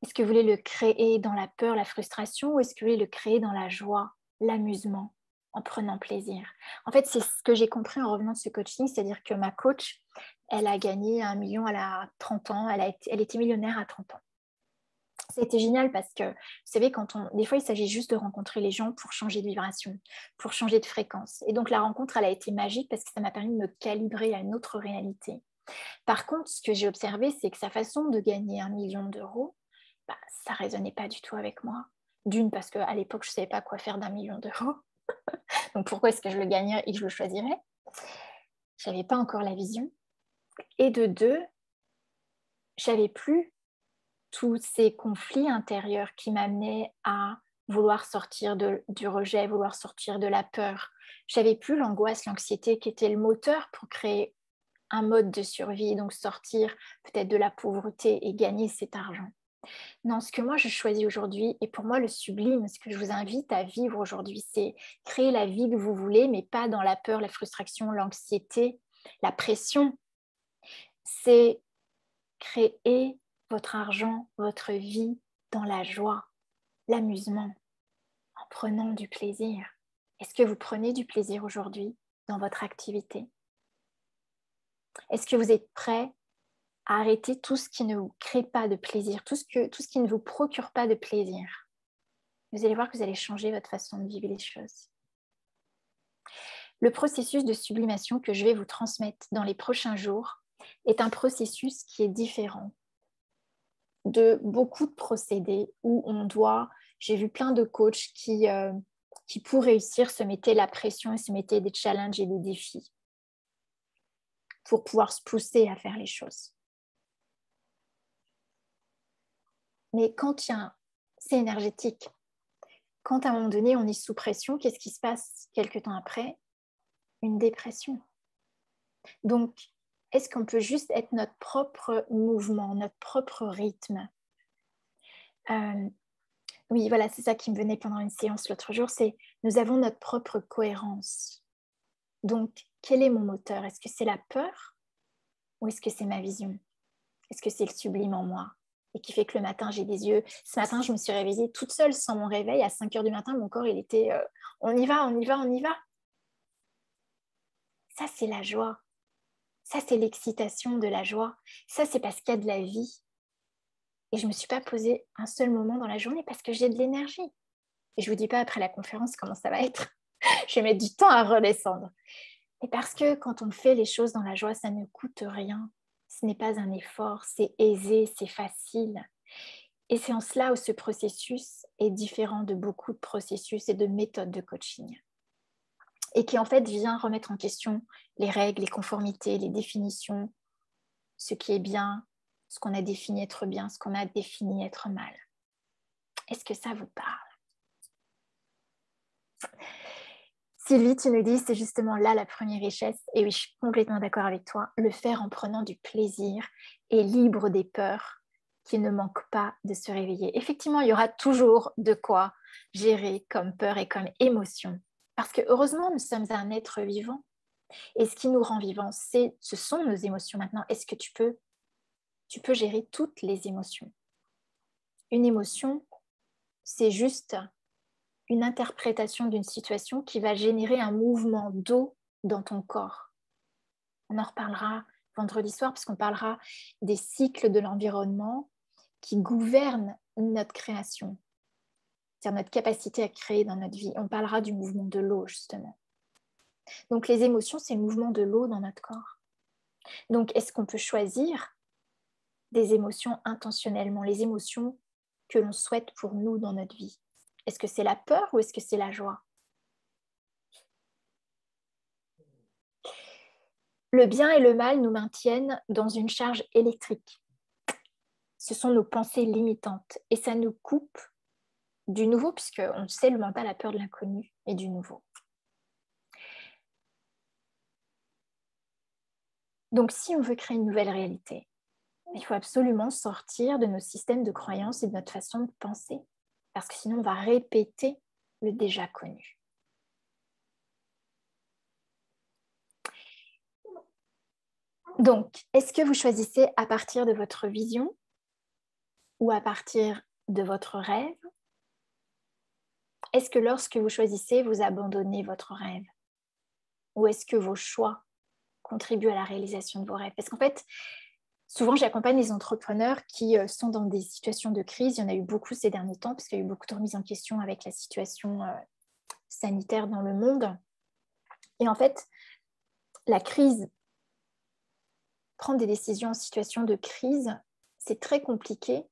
Est-ce que vous voulez le créer dans la peur, la frustration ou est-ce que vous voulez le créer dans la joie, l'amusement, en prenant plaisir? En fait, c'est ce que j'ai compris en revenant de ce coaching, c'est-à-dire que ma coach, elle a gagné 1 million, elle a 30 ans, elle était millionnaire à 30 ans. C'était génial parce que, vous savez, des fois, il s'agit juste de rencontrer les gens pour changer de vibration, pour changer de fréquence. Et donc, la rencontre, elle a été magique parce que ça m'a permis de me calibrer à une autre réalité. Par contre, ce que j'ai observé, c'est que sa façon de gagner 1 million d'euros, ça ne résonnait pas du tout avec moi. D'une, parce qu'à l'époque, je ne savais pas quoi faire d'1 million d'euros. Donc, pourquoi est-ce que je le gagnerais et que je le choisirais? Je n'avais pas encore la vision. Et de 2, je n'avais plus tous ces conflits intérieurs qui m'amenaient à vouloir sortir du rejet, vouloir sortir de la peur. Je n'avais plus l'angoisse, l'anxiété qui était le moteur pour créer un mode de survie, donc sortir peut-être de la pauvreté et gagner cet argent. Non, ce que moi je choisis aujourd'hui, et pour moi le sublime, ce que je vous invite à vivre aujourd'hui, c'est créer la vie que vous voulez, mais pas dans la peur, la frustration, l'anxiété, la pression. C'est créer votre argent, votre vie dans la joie, l'amusement, en prenant du plaisir. Est-ce que vous prenez du plaisir aujourd'hui dans votre activité? Est-ce que vous êtes prêt à arrêter tout ce qui ne vous crée pas de plaisir, tout ce qui ne vous procure pas de plaisir? Vous allez voir que vous allez changer votre façon de vivre les choses. Le processus de sublimation que je vais vous transmettre dans les prochains jours est un processus qui est différent de beaucoup de procédés où j'ai vu plein de coachs qui pour réussir se mettaient la pression et se mettaient des challenges et des défis pour pouvoir se pousser à faire les choses. Mais quand il y a c'est énergétique. Quand à un moment donné, on est sous pression, qu'est-ce qui se passe quelques temps après? Une dépression. Donc, est-ce qu'on peut juste être notre propre mouvement, notre propre rythme? Oui, voilà, c'est ça qui me venait pendant une séance l'autre jour, c'est nous avons notre propre cohérence. Donc, quel est mon moteur? Est-ce que c'est la peur ou est-ce que c'est ma vision? Est-ce que c'est le sublime en moi? Et qui fait que le matin, j'ai des yeux. Ce matin, je me suis réveillée toute seule sans mon réveil. À 5 heures du matin, mon corps, il était on y va, on y va, on y va. Ça, c'est la joie. Ça, c'est l'excitation de la joie. Ça, c'est parce qu'il y a de la vie. Et je ne me suis pas posée un seul moment dans la journée parce que j'ai de l'énergie. Et je ne vous dis pas après la conférence comment ça va être. Je vais mettre du temps à redescendre. Et parce que quand on fait les choses dans la joie, ça ne coûte rien. Ce n'est pas un effort, c'est aisé, c'est facile. Et c'est en cela où ce processus est différent de beaucoup de processus et de méthodes de coaching. Et qui en fait vient remettre en question les règles, les conformités, les définitions, ce qui est bien, ce qu'on a défini être bien, ce qu'on a défini être mal. Est-ce que ça vous parle? Sylvie, tu nous dis, c'est justement là la première richesse. Et oui, je suis complètement d'accord avec toi. Le faire en prenant du plaisir et libre des peurs qui ne manquent pas de se réveiller. Effectivement, il y aura toujours de quoi gérer comme peur et comme émotion. Parce que heureusement, nous sommes un être vivant. Et ce qui nous rend vivants, ce sont nos émotions maintenant. Est-ce que tu peux gérer toutes les émotions? Une émotion, c'est juste une interprétation d'une situation qui va générer un mouvement d'eau dans ton corps. On en reparlera vendredi soir parce qu'on parlera des cycles de l'environnement qui gouvernent notre création, c'est-à-dire notre capacité à créer dans notre vie. On parlera du mouvement de l'eau, justement. Donc, les émotions, c'est le mouvement de l'eau dans notre corps. Donc, est-ce qu'on peut choisir des émotions intentionnellement, les émotions que l'on souhaite pour nous dans notre vie? Est-ce que c'est la peur ou est-ce que c'est la joie? Le bien et le mal nous maintiennent dans une charge électrique. Ce sont nos pensées limitantes et ça nous coupe du nouveau, puisqu'on sait, le mental a peur de l'inconnu et du nouveau. Donc, si on veut créer une nouvelle réalité, il faut absolument sortir de nos systèmes de croyances et de notre façon de penser, parce que sinon, on va répéter le déjà connu. Donc, est-ce que vous choisissez à partir de votre vision ou à partir de votre rêve? Est-ce que lorsque vous choisissez, vous abandonnez votre rêve? Ou est-ce que vos choix contribuent à la réalisation de vos rêves? Parce qu'en fait, souvent, j'accompagne les entrepreneurs qui sont dans des situations de crise. Il y en a eu beaucoup ces derniers temps, parce qu'il y a eu beaucoup de remises en question avec la situation sanitaire dans le monde. Et en fait, la crise, prendre des décisions en situation de crise, c'est très compliqué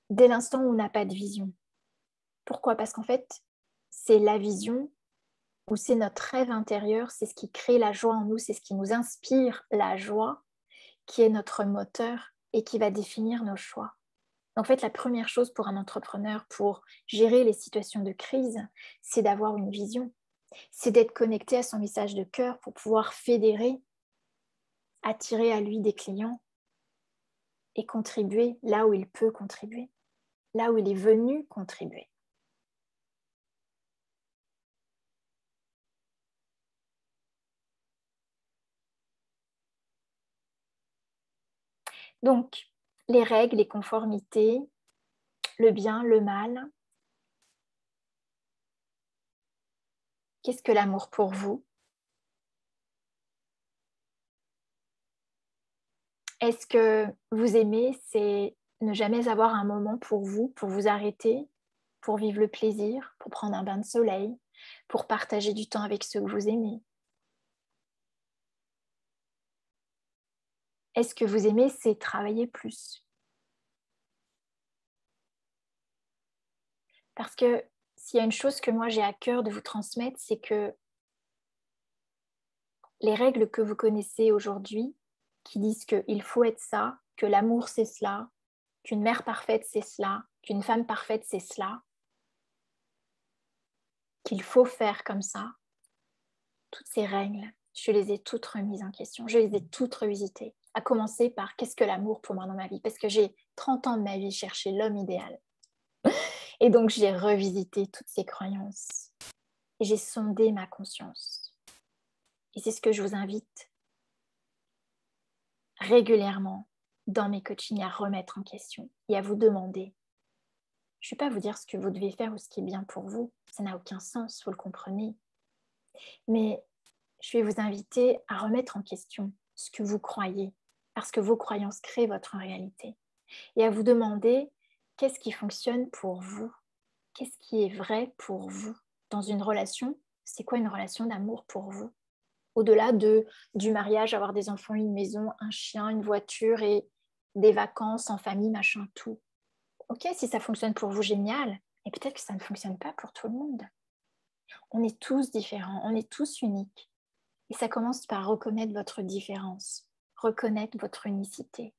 dès l'instant où on n'a pas de vision. Pourquoi? Parce qu'en fait, c'est la vision ou c'est notre rêve intérieur, c'est ce qui crée la joie en nous, c'est ce qui nous inspire la joie, qui est notre moteur et qui va définir nos choix. En fait, la première chose pour un entrepreneur, pour gérer les situations de crise, c'est d'avoir une vision. C'est d'être connecté à son message de cœur pour pouvoir fédérer, attirer à lui des clients et contribuer là où il peut contribuer, là où il est venu contribuer. Donc, les règles, les conformités, le bien, le mal. Qu'est-ce que l'amour pour vous? Est-ce que vous aimez, c'est ne jamais avoir un moment pour vous arrêter, pour vivre le plaisir, pour prendre un bain de soleil, pour partager du temps avec ceux que vous aimez? Est-ce que vous aimez, c'est travailler plus? Parce que s'il y a une chose que moi j'ai à cœur de vous transmettre, c'est que les règles que vous connaissez aujourd'hui, qui disent qu'il faut être ça, que l'amour c'est cela, qu'une mère parfaite c'est cela, qu'une femme parfaite c'est cela, qu'il faut faire comme ça, toutes ces règles, je les ai toutes remises en question, je les ai toutes revisitées, à commencer par qu'est-ce que l'amour pour moi dans ma vie, parce que j'ai 30 ans de ma vie cherché l'homme idéal. Et donc j'ai revisité toutes ces croyances et j'ai sondé ma conscience. Et c'est ce que je vous invite régulièrement dans mes coachings à remettre en question et à vous demander. Je ne vais pas vous dire ce que vous devez faire ou ce qui est bien pour vous, ça n'a aucun sens, vous le comprenez. Mais je vais vous inviter à remettre en question ce que vous croyez, parce que vos croyances créent votre réalité. Et à vous demander qu'est-ce qui fonctionne pour vous, qu'est-ce qui est vrai pour vous dans une relation. C'est quoi une relation d'amour pour vous? Au-delà du mariage, avoir des enfants, une maison, un chien, une voiture et des vacances en famille, machin, tout. Ok, si ça fonctionne pour vous, génial. Et peut-être que ça ne fonctionne pas pour tout le monde. On est tous différents, on est tous uniques. Et ça commence par reconnaître votre différence, reconnaître votre unicité.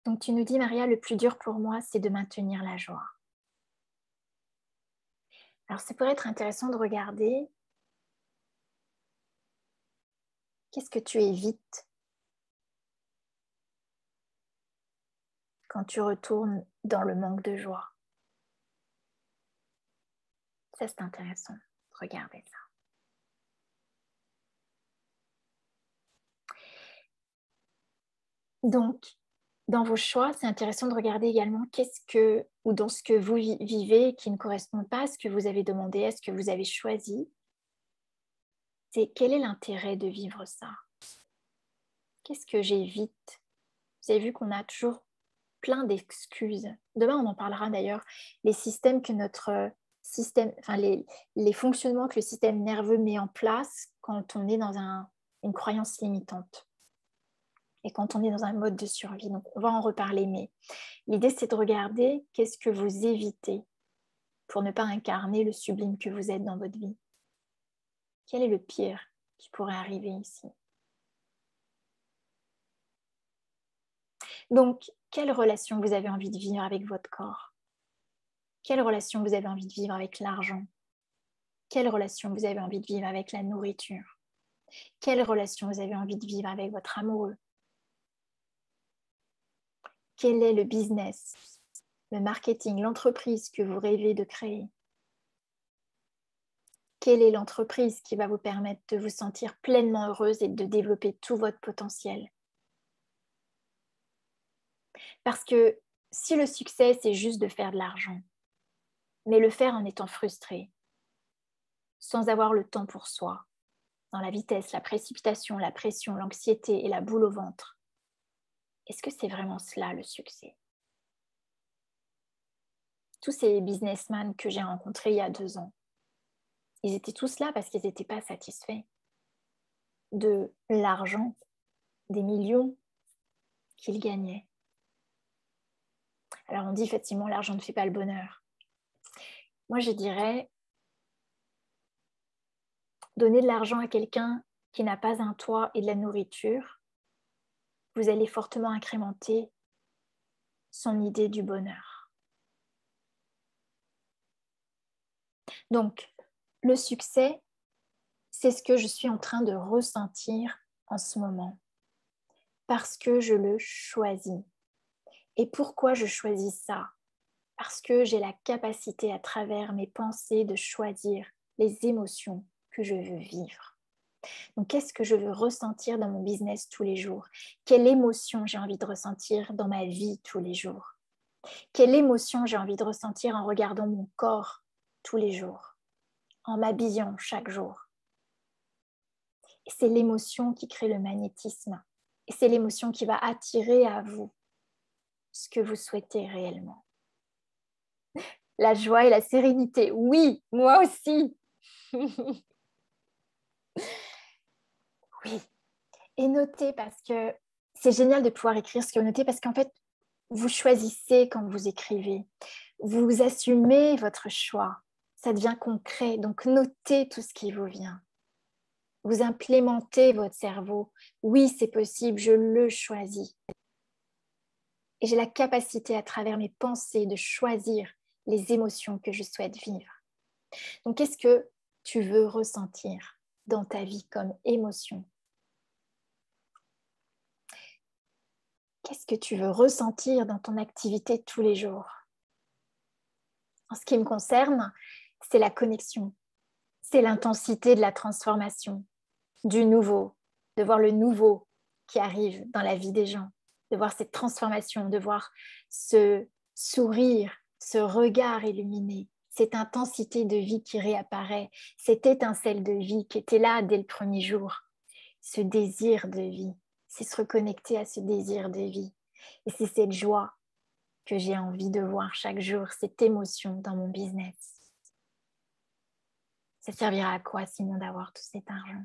Donc tu nous dis, Maria, le plus dur pour moi, c'est de maintenir la joie. Alors ça pourrait être intéressant de regarder qu'est-ce que tu évites quand tu retournes dans le manque de joie. Ça, c'est intéressant. Regardez ça. Donc, dans vos choix, c'est intéressant de regarder également ou dans ce que vous vivez qui ne correspond pas à ce que vous avez demandé, à ce que vous avez choisi. C'est quel est l'intérêt de vivre ça? Qu'est-ce que j'évite? Vous avez vu qu'on a toujours plein d'excuses. Demain, on en parlera d'ailleurs. Les systèmes que notre système, enfin les fonctionnements que le système nerveux met en place quand on est dans une croyance limitante et quand on est dans un mode de survie. Donc, on va en reparler, mais l'idée, c'est de regarder qu'est-ce que vous évitez pour ne pas incarner le sublime que vous êtes dans votre vie. Quel est le pire qui pourrait arriver ici? Donc, quelle relation vous avez envie de vivre avec votre corps? Quelle relation vous avez envie de vivre avec l'argent? Quelle relation vous avez envie de vivre avec la nourriture? Quelle relation vous avez envie de vivre avec votre amoureux? Quel est le business, le marketing, l'entreprise que vous rêvez de créer? Quelle est l'entreprise qui va vous permettre de vous sentir pleinement heureuse et de développer tout votre potentiel? Parce que si le succès, c'est juste de faire de l'argent, mais le faire en étant frustré, sans avoir le temps pour soi, dans la vitesse, la précipitation, la pression, l'anxiété et la boule au ventre, est-ce que c'est vraiment cela le succès? Tous ces businessmen que j'ai rencontrés il y a 2 ans, ils étaient tous là parce qu'ils n'étaient pas satisfaits de l'argent, des millions qu'ils gagnaient. Alors on dit effectivement l'argent ne fait pas le bonheur. Moi je dirais donner de l'argent à quelqu'un qui n'a pas un toit et de la nourriture, vous allez fortement incrémenter son idée du bonheur. Donc le succès, c'est ce que je suis en train de ressentir en ce moment parce que je le choisis. Et pourquoi je choisis ça? Parce que j'ai la capacité à travers mes pensées de choisir les émotions que je veux vivre. Donc, qu'est-ce que je veux ressentir dans mon business tous les jours? Quelle émotion j'ai envie de ressentir dans ma vie tous les jours? Quelle émotion j'ai envie de ressentir en regardant mon corps tous les jours, en m'habillant chaque jour? Et c'est l'émotion qui crée le magnétisme. Et c'est l'émotion qui va attirer à vous ce que vous souhaitez réellement. La joie et la sérénité. Oui, moi aussi. Oui. Et notez parce que c'est génial de pouvoir écrire ce que vous notez parce qu'en fait, vous choisissez quand vous écrivez. Vous assumez votre choix. Ça devient concret. Donc, notez tout ce qui vous vient. Vous implémentez votre cerveau. Oui, c'est possible, je le choisis. Et j'ai la capacité à travers mes pensées de choisir les émotions que je souhaite vivre. Donc, qu'est-ce que tu veux ressentir dans ta vie comme émotion? Qu'est-ce que tu veux ressentir dans ton activité de tous les jours? En ce qui me concerne, c'est la connexion, c'est l'intensité de la transformation, du nouveau, de voir le nouveau qui arrive dans la vie des gens, de voir cette transformation, de voir ce sourire, ce regard illuminé, cette intensité de vie qui réapparaît, cette étincelle de vie qui était là dès le premier jour, ce désir de vie, c'est se reconnecter à ce désir de vie. Et c'est cette joie que j'ai envie de voir chaque jour, cette émotion dans mon business. Ça servira à quoi sinon d'avoir tout cet argent?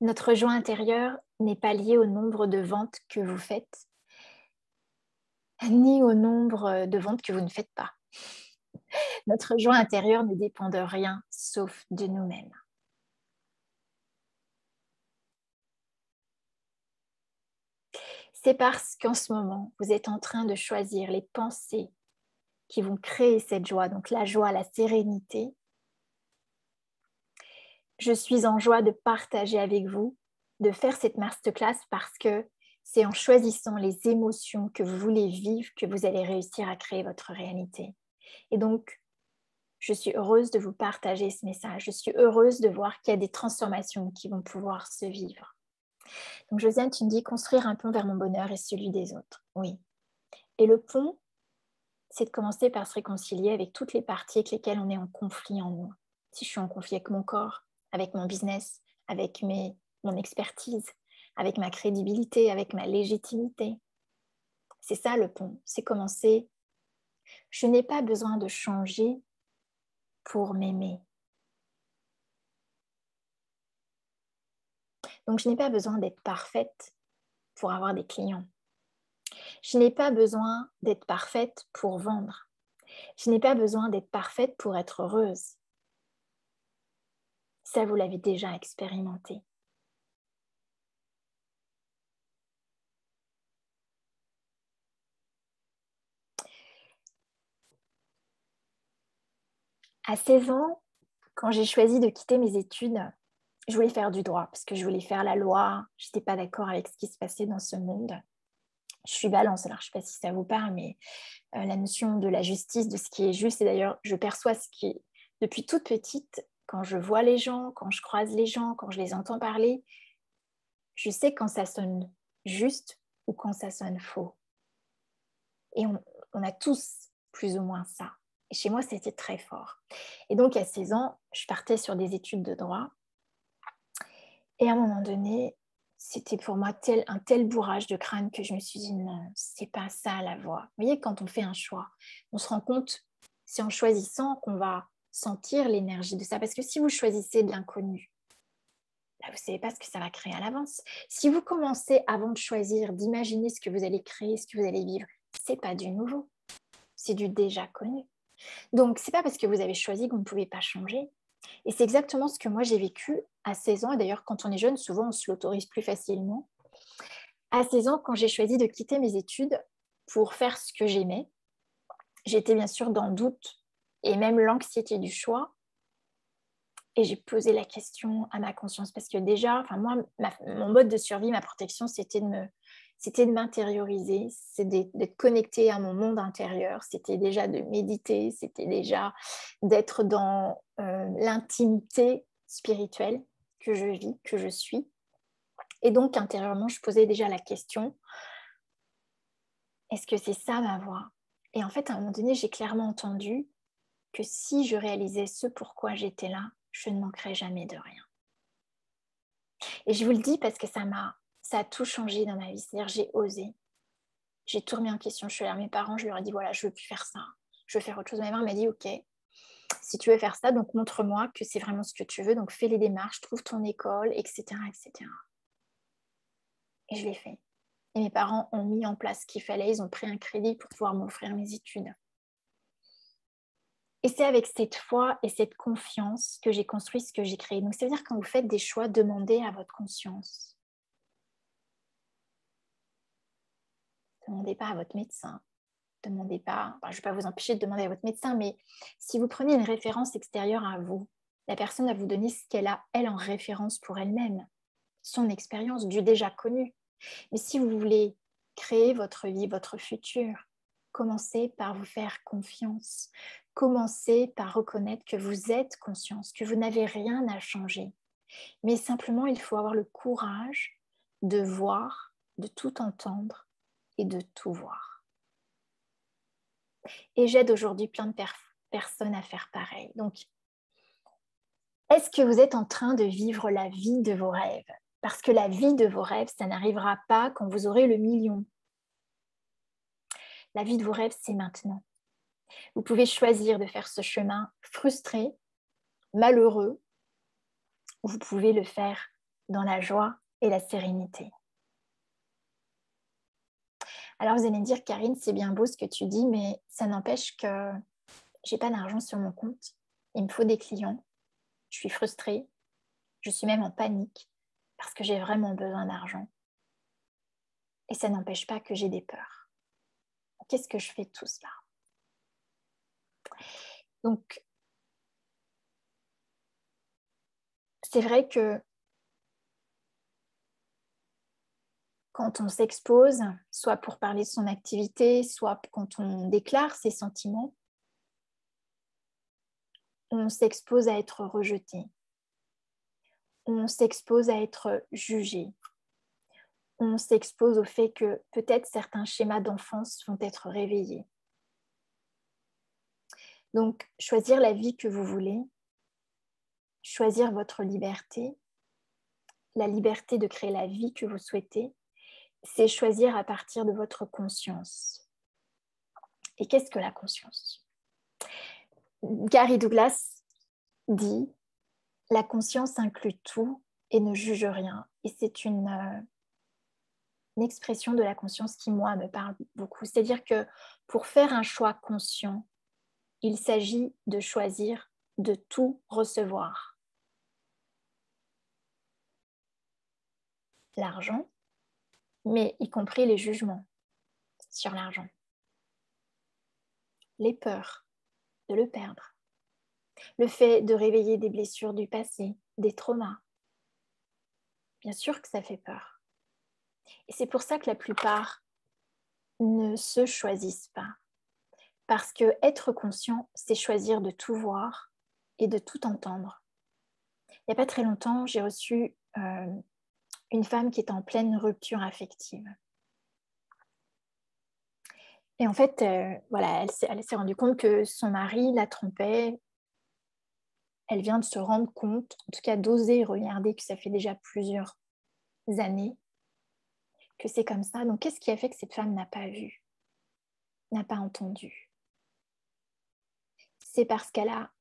Notre joie intérieure n'est pas liée au nombre de ventes que vous faites, ni au nombre de ventes que vous ne faites pas. Notre joie intérieure ne dépend de rien sauf de nous-mêmes. C'est parce qu'en ce moment, vous êtes en train de choisir les pensées qui vont créer cette joie, donc la joie, la sérénité. Je suis en joie de partager avec vous, de faire cette masterclass parce que c'est en choisissant les émotions que vous voulez vivre que vous allez réussir à créer votre réalité. Et donc, je suis heureuse de vous partager ce message. Je suis heureuse de voir qu'il y a des transformations qui vont pouvoir se vivre. Donc, Josiane, tu me dis construire un pont vers mon bonheur et celui des autres. Oui. Et le pont, c'est de commencer par se réconcilier avec toutes les parties avec lesquelles on est en conflit en nous. Si je suis en conflit avec mon corps, avec mon business, avec mon expertise, avec ma crédibilité, avec ma légitimité. C'est ça le pont, c'est commencer. Je n'ai pas besoin de changer pour m'aimer. Donc, je n'ai pas besoin d'être parfaite pour avoir des clients. Je n'ai pas besoin d'être parfaite pour vendre. Je n'ai pas besoin d'être parfaite pour être heureuse. Ça, vous l'avez déjà expérimenté. À 16 ans, quand j'ai choisi de quitter mes études, je voulais faire du droit parce que je voulais faire la loi. Je n'étais pas d'accord avec ce qui se passait dans ce monde. Je suis balance, alors je ne sais pas si ça vous parle, mais la notion de la justice, de ce qui est juste. Et d'ailleurs, je perçois ce qui est, depuis toute petite, quand je vois les gens, quand je croise les gens, quand je les entends parler, je sais quand ça sonne juste ou quand ça sonne faux. Et on a tous plus ou moins ça. Et chez moi, c'était très fort. Et donc, à 16 ans, je partais sur des études de droit. Et à un moment donné, c'était pour moi un tel bourrage de crâne que je me suis dit non, c'est pas ça la voie. Vous voyez, quand on fait un choix, on se rend compte, c'est en choisissant qu'on va sentir l'énergie de ça. Parce que si vous choisissez de l'inconnu, là, vous ne savez pas ce que ça va créer à l'avance. Si vous commencez avant de choisir, d'imaginer ce que vous allez créer, ce que vous allez vivre, c'est pas du nouveau, c'est du déjà connu. Donc, c'est pas parce que vous avez choisi que vous ne pouvez pas changer. Et c'est exactement ce que moi j'ai vécu à 16 ans. Et d'ailleurs, quand on est jeune, souvent on se l'autorise plus facilement. À 16 ans, quand j'ai choisi de quitter mes études pour faire ce que j'aimais, j'étais bien sûr dans le doute et même l'anxiété du choix. Et j'ai posé la question à ma conscience parce que déjà, moi, mon mode de survie, ma protection, c'était de m'intérioriser, c'est d'être connectée à mon monde intérieur, c'était déjà de méditer, c'était déjà d'être dans l'intimité spirituelle que je vis, que je suis. Et donc, intérieurement, je posais déjà la question, est-ce que c'est ça ma voie? Et en fait, à un moment donné, j'ai clairement entendu que si je réalisais ce pourquoi j'étais là, je ne manquerais jamais de rien. Et je vous le dis parce que ça a tout changé dans ma vie. C'est-à-dire, j'ai osé. J'ai tout remis en question. Je suis allée à mes parents, je leur ai dit, voilà, je ne veux plus faire ça. Je veux faire autre chose. Ma mère m'a dit, ok, si tu veux faire ça, donc montre-moi que c'est vraiment ce que tu veux. Donc, fais les démarches, trouve ton école, etc., etc. Et je l'ai fait. Et mes parents ont mis en place ce qu'il fallait. Ils ont pris un crédit pour pouvoir m'offrir mes études. Et c'est avec cette foi et cette confiance que j'ai construit ce que j'ai créé. Donc, ça veut dire quand vous faites des choix, demandez à votre conscience. Demandez pas à votre médecin. Demandez pas, je ne vais pas vous empêcher de demander à votre médecin, mais si vous prenez une référence extérieure à vous, la personne va vous donner ce qu'elle a, elle, en référence pour elle-même, son expérience du déjà connu. Mais si vous voulez créer votre vie, votre futur, commencez par vous faire confiance. Commencez par reconnaître que vous êtes conscience, que vous n'avez rien à changer. Mais simplement, il faut avoir le courage de voir, de tout entendre et de tout voir. Et j'aide aujourd'hui plein de personnes à faire pareil. Donc, est-ce que vous êtes en train de vivre la vie de vos rêves? Parce que la vie de vos rêves, ça n'arrivera pas quand vous aurez le million. La vie de vos rêves, c'est maintenant. Vous pouvez choisir de faire ce chemin frustré, malheureux, ou vous pouvez le faire dans la joie et la sérénité. Alors vous allez me dire, Karine, c'est bien beau ce que tu dis, mais ça n'empêche que j'ai pas d'argent sur mon compte. Il me faut des clients. Je suis frustrée. Je suis même en panique parce que j'ai vraiment besoin d'argent. Et ça n'empêche pas que j'ai des peurs. Qu'est-ce que je fais de tout cela? Donc, c'est vrai que quand on s'expose, soit pour parler de son activité, soit quand on déclare ses sentiments, on s'expose à être rejeté. On s'expose à être jugé. On s'expose au fait que peut-être certains schémas d'enfance vont être réveillés. Donc, choisir la vie que vous voulez, choisir votre liberté, la liberté de créer la vie que vous souhaitez, c'est choisir à partir de votre conscience. Et qu'est-ce que la conscience? Gary Douglas dit « La conscience inclut tout et ne juge rien ». Et c'est une expression de la conscience qui, moi, me parle beaucoup. C'est-à-dire que pour faire un choix conscient, il s'agit de choisir de tout recevoir. L'argent, mais y compris les jugements sur l'argent. Les peurs de le perdre. Le fait de réveiller des blessures du passé, des traumas. Bien sûr que ça fait peur. Et c'est pour ça que la plupart ne se choisissent pas. Parce que être conscient, c'est choisir de tout voir et de tout entendre. Il n'y a pas très longtemps, j'ai reçu une femme qui est en pleine rupture affective. Et en fait, voilà, elle s'est rendue compte que son mari la trompait. Elle vient de se rendre compte, en tout cas d'oser regarder que ça fait déjà plusieurs années que c'est comme ça. Donc, qu'est-ce qui a fait que cette femme n'a pas vu, n'a pas entendu? C'est parce qu'elle a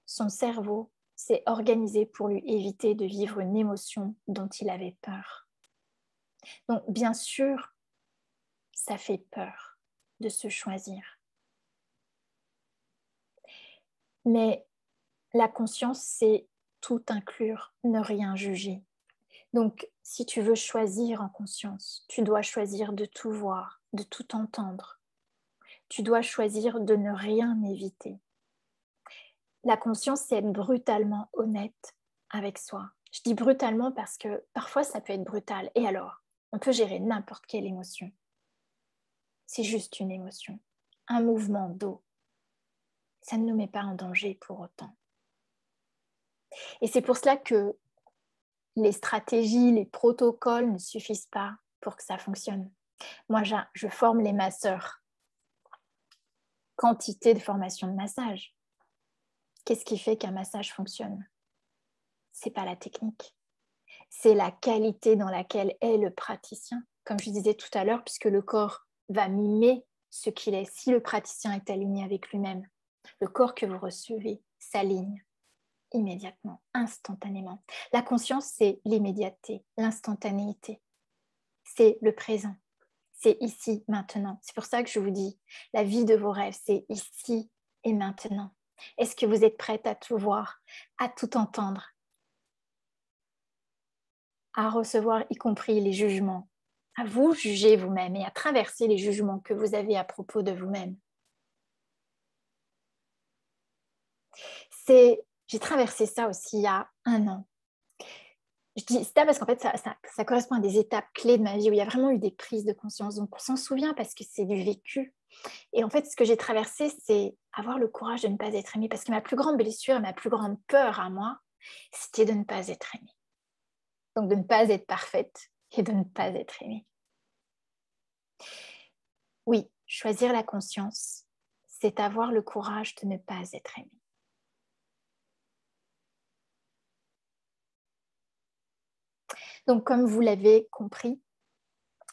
son cerveau s'est organisé pour lui éviter de vivre une émotion dont il avait peur. Donc, bien sûr, ça fait peur de se choisir. Mais la conscience, c'est tout inclure, ne rien juger. Donc, si tu veux choisir en conscience, tu dois choisir de tout voir, de tout entendre. Tu dois choisir de ne rien éviter. La conscience, c'est être brutalement honnête avec soi. Je dis brutalement parce que parfois, ça peut être brutal. Et alors, on peut gérer n'importe quelle émotion. C'est juste une émotion, un mouvement d'eau. Ça ne nous met pas en danger pour autant. Et c'est pour cela que les stratégies, les protocoles ne suffisent pas pour que ça fonctionne. Moi, je forme les masseurs. Quantité de formation de massage. Qu'est-ce qui fait qu'un massage fonctionne? Ce n'est pas la technique. C'est la qualité dans laquelle est le praticien. Comme je disais tout à l'heure, puisque le corps va mimer ce qu'il est. Si le praticien est aligné avec lui-même, le corps que vous recevez s'aligne immédiatement, instantanément. La conscience, c'est l'immédiateté, l'instantanéité. C'est le présent. C'est ici, maintenant. C'est pour ça que je vous dis, la vie de vos rêves, c'est ici et maintenant. Est-ce que vous êtes prête à tout voir, à tout entendre, à recevoir y compris les jugements, à vous juger vous-même et à traverser les jugements que vous avez à propos de vous-même? J'ai traversé ça aussi il y a 1 an. Je dis ça parce qu'en fait, ça correspond à des étapes clés de ma vie où il y a vraiment eu des prises de conscience. Donc, on s'en souvient parce que c'est du vécu. Et en fait, ce que j'ai traversé, c'est avoir le courage de ne pas être aimée. Parce que ma plus grande blessure, ma plus grande peur à moi, c'était de ne pas être aimée. Donc, de ne pas être parfaite et de ne pas être aimée. Oui, choisir la conscience, c'est avoir le courage de ne pas être aimée. Donc, comme vous l'avez compris,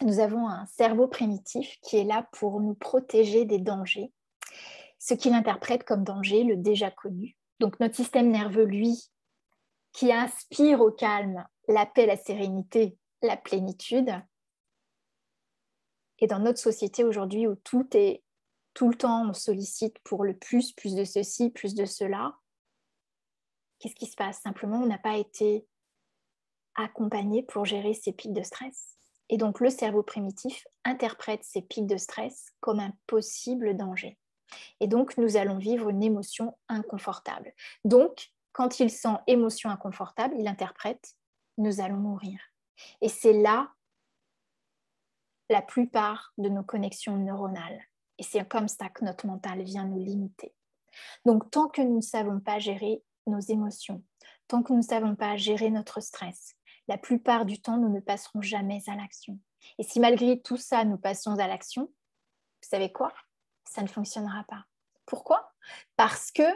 nous avons un cerveau primitif qui est là pour nous protéger des dangers, ce qu'il interprète comme danger, le déjà connu. Donc, notre système nerveux, lui, qui inspire au calme la paix, la sérénité, la plénitude. Et dans notre société aujourd'hui où tout le temps, on sollicite pour le plus de ceci, plus de cela, qu'est-ce qui se passe? Simplement, on n'a pas été accompagné pour gérer ces pics de stress. Et donc, le cerveau primitif interprète ces pics de stress comme un possible danger. Et donc, nous allons vivre une émotion inconfortable. Donc, quand il sent émotion inconfortable, il interprète « nous allons mourir ». Et c'est là la plupart de nos connexions neuronales. Et c'est comme ça que notre mental vient nous limiter. Donc, tant que nous ne savons pas gérer nos émotions, tant que nous ne savons pas gérer notre stress, la plupart du temps, nous ne passerons jamais à l'action. Et si malgré tout ça, nous passons à l'action, vous savez quoi? Ça ne fonctionnera pas. Pourquoi? Parce que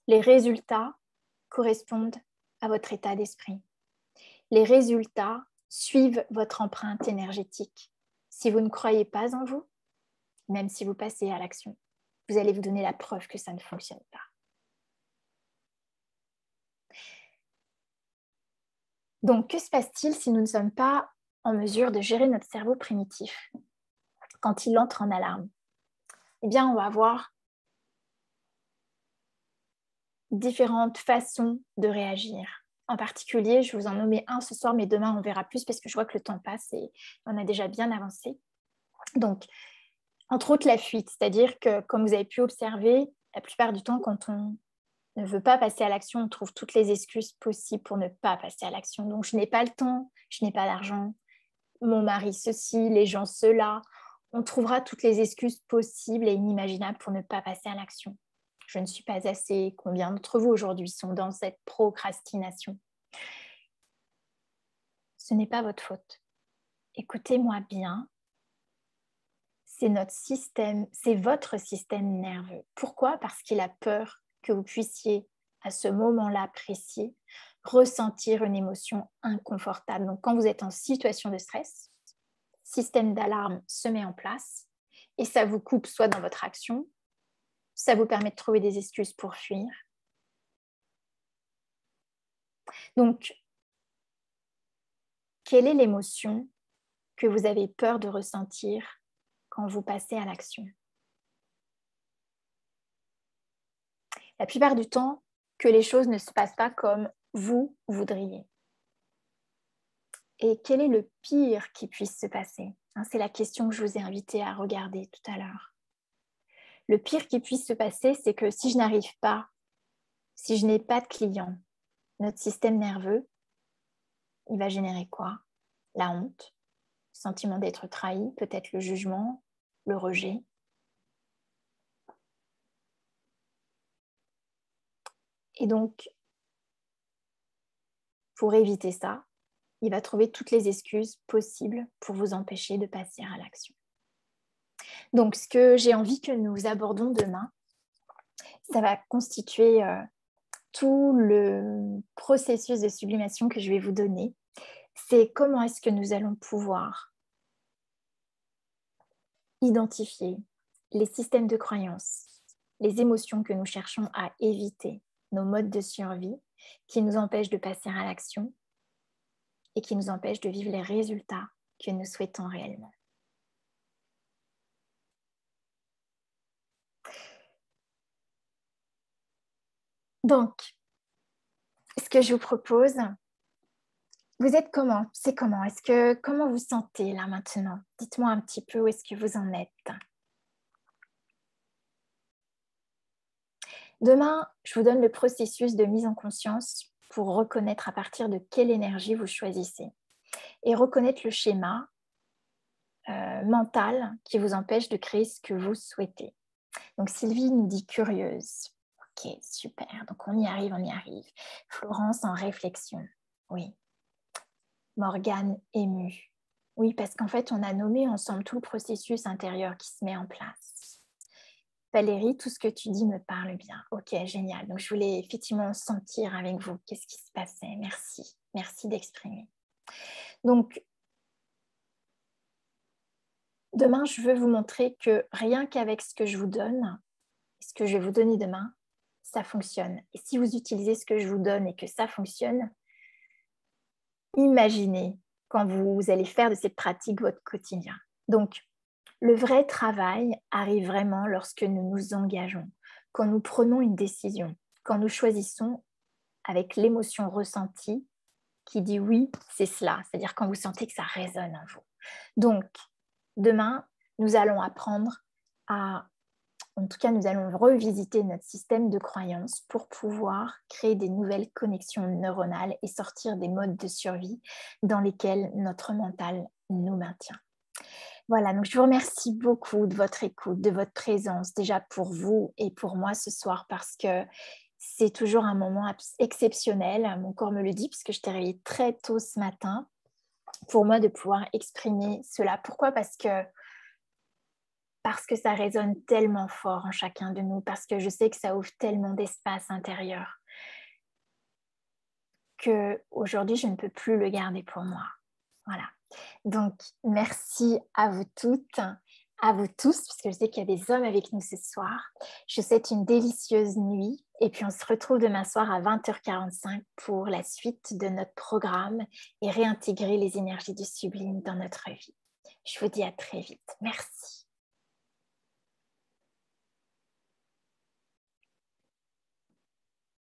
les résultats correspondent à votre état d'esprit. Les résultats suivent votre empreinte énergétique. Si vous ne croyez pas en vous, même si vous passez à l'action, vous allez vous donner la preuve que ça ne fonctionne pas. Donc, que se passe-t-il si nous ne sommes pas en mesure de gérer notre cerveau primitif quand il entre en alarme? Eh bien, on va avoir différentes façons de réagir. En particulier, je vais vous en nommer un ce soir, mais demain, on verra plus parce que je vois que le temps passe et on a déjà bien avancé. Donc, entre autres, la fuite, c'est-à-dire que, comme vous avez pu observer, la plupart du temps, quand on ne veut pas passer à l'action, on trouve toutes les excuses possibles pour ne pas passer à l'action. Donc, je n'ai pas le temps, je n'ai pas d'argent, mon mari ceci, les gens cela. On trouvera toutes les excuses possibles et inimaginables pour ne pas passer à l'action. Je ne suis pas assez. Combien d'entre vous aujourd'hui sont dans cette procrastination? Ce n'est pas votre faute. Écoutez-moi bien. C'est notre système, c'est votre système nerveux. Pourquoi? Parce qu'il a peur que vous puissiez, à ce moment-là précis, ressentir une émotion inconfortable. Donc, quand vous êtes en situation de stress, système d'alarme se met en place et ça vous coupe soit dans votre action, ça vous permet de trouver des excuses pour fuir. Donc, quelle est l'émotion que vous avez peur de ressentir quand vous passez à l'action? La plupart du temps, que les choses ne se passent pas comme vous voudriez. Et quel est le pire qui puisse se passer? C'est la question que je vous ai invité à regarder tout à l'heure. Le pire qui puisse se passer, c'est que si je n'arrive pas, si je n'ai pas de client, notre système nerveux, il va générer quoi? La honte, le sentiment d'être trahi, peut-être le jugement, le rejet. Et donc, pour éviter ça, il va trouver toutes les excuses possibles pour vous empêcher de passer à l'action. Donc, ce que j'ai envie que nous abordons demain, ça va constituer tout le processus de sublimation que je vais vous donner. C'est comment est-ce que nous allons pouvoir identifier les systèmes de croyances, les émotions que nous cherchons à éviter, nos modes de survie qui nous empêchent de passer à l'action et qui nous empêchent de vivre les résultats que nous souhaitons réellement. Donc, ce que je vous propose, vous êtes comment? C'est comment? Comment vous sentez là maintenant? Dites-moi un petit peu où est-ce que vous en êtes. Demain, je vous donne le processus de mise en conscience pour reconnaître à partir de quelle énergie vous choisissez et reconnaître le schéma mental qui vous empêche de créer ce que vous souhaitez. Donc Sylvie nous dit curieuse. Ok, super. Donc on y arrive, on y arrive. Florence en réflexion. Oui. Morgane émue. Oui, parce qu'en fait, on a nommé ensemble tout le processus intérieur qui se met en place. Valérie, tout ce que tu dis me parle bien. Ok, génial. Donc, je voulais effectivement sentir avec vous qu'est-ce qui se passait. Merci. Merci d'exprimer. Donc, demain, je veux vous montrer que rien qu'avec ce que je vous donne, ce que je vais vous donner demain, ça fonctionne. Et si vous utilisez ce que je vous donne et que ça fonctionne, imaginez quand vous allez faire de cette pratique votre quotidien. Donc, le vrai travail arrive vraiment lorsque nous nous engageons, quand nous prenons une décision, quand nous choisissons avec l'émotion ressentie qui dit oui, c'est cela, c'est-à-dire quand vous sentez que ça résonne en vous. Donc, demain, nous allons apprendre en tout cas, nous allons revisiter notre système de croyances pour pouvoir créer des nouvelles connexions neuronales et sortir des modes de survie dans lesquels notre mental nous maintient. Voilà, donc je vous remercie beaucoup de votre écoute, de votre présence, déjà pour vous et pour moi ce soir, parce que c'est toujours un moment exceptionnel, mon corps me le dit, puisque je t'ai réveillée très tôt ce matin, pour moi de pouvoir exprimer cela. Pourquoi? Parce que ça résonne tellement fort en chacun de nous, parce que je sais que ça ouvre tellement d'espace intérieur qu'aujourd'hui, je ne peux plus le garder pour moi. Voilà. Donc, merci à vous toutes, à vous tous, parce que je sais qu'il y a des hommes avec nous ce soir. Je vous souhaite une délicieuse nuit et puis on se retrouve demain soir à 20h45 pour la suite de notre programme et réintégrer les énergies du sublime dans notre vie. Je vous dis à très vite. Merci.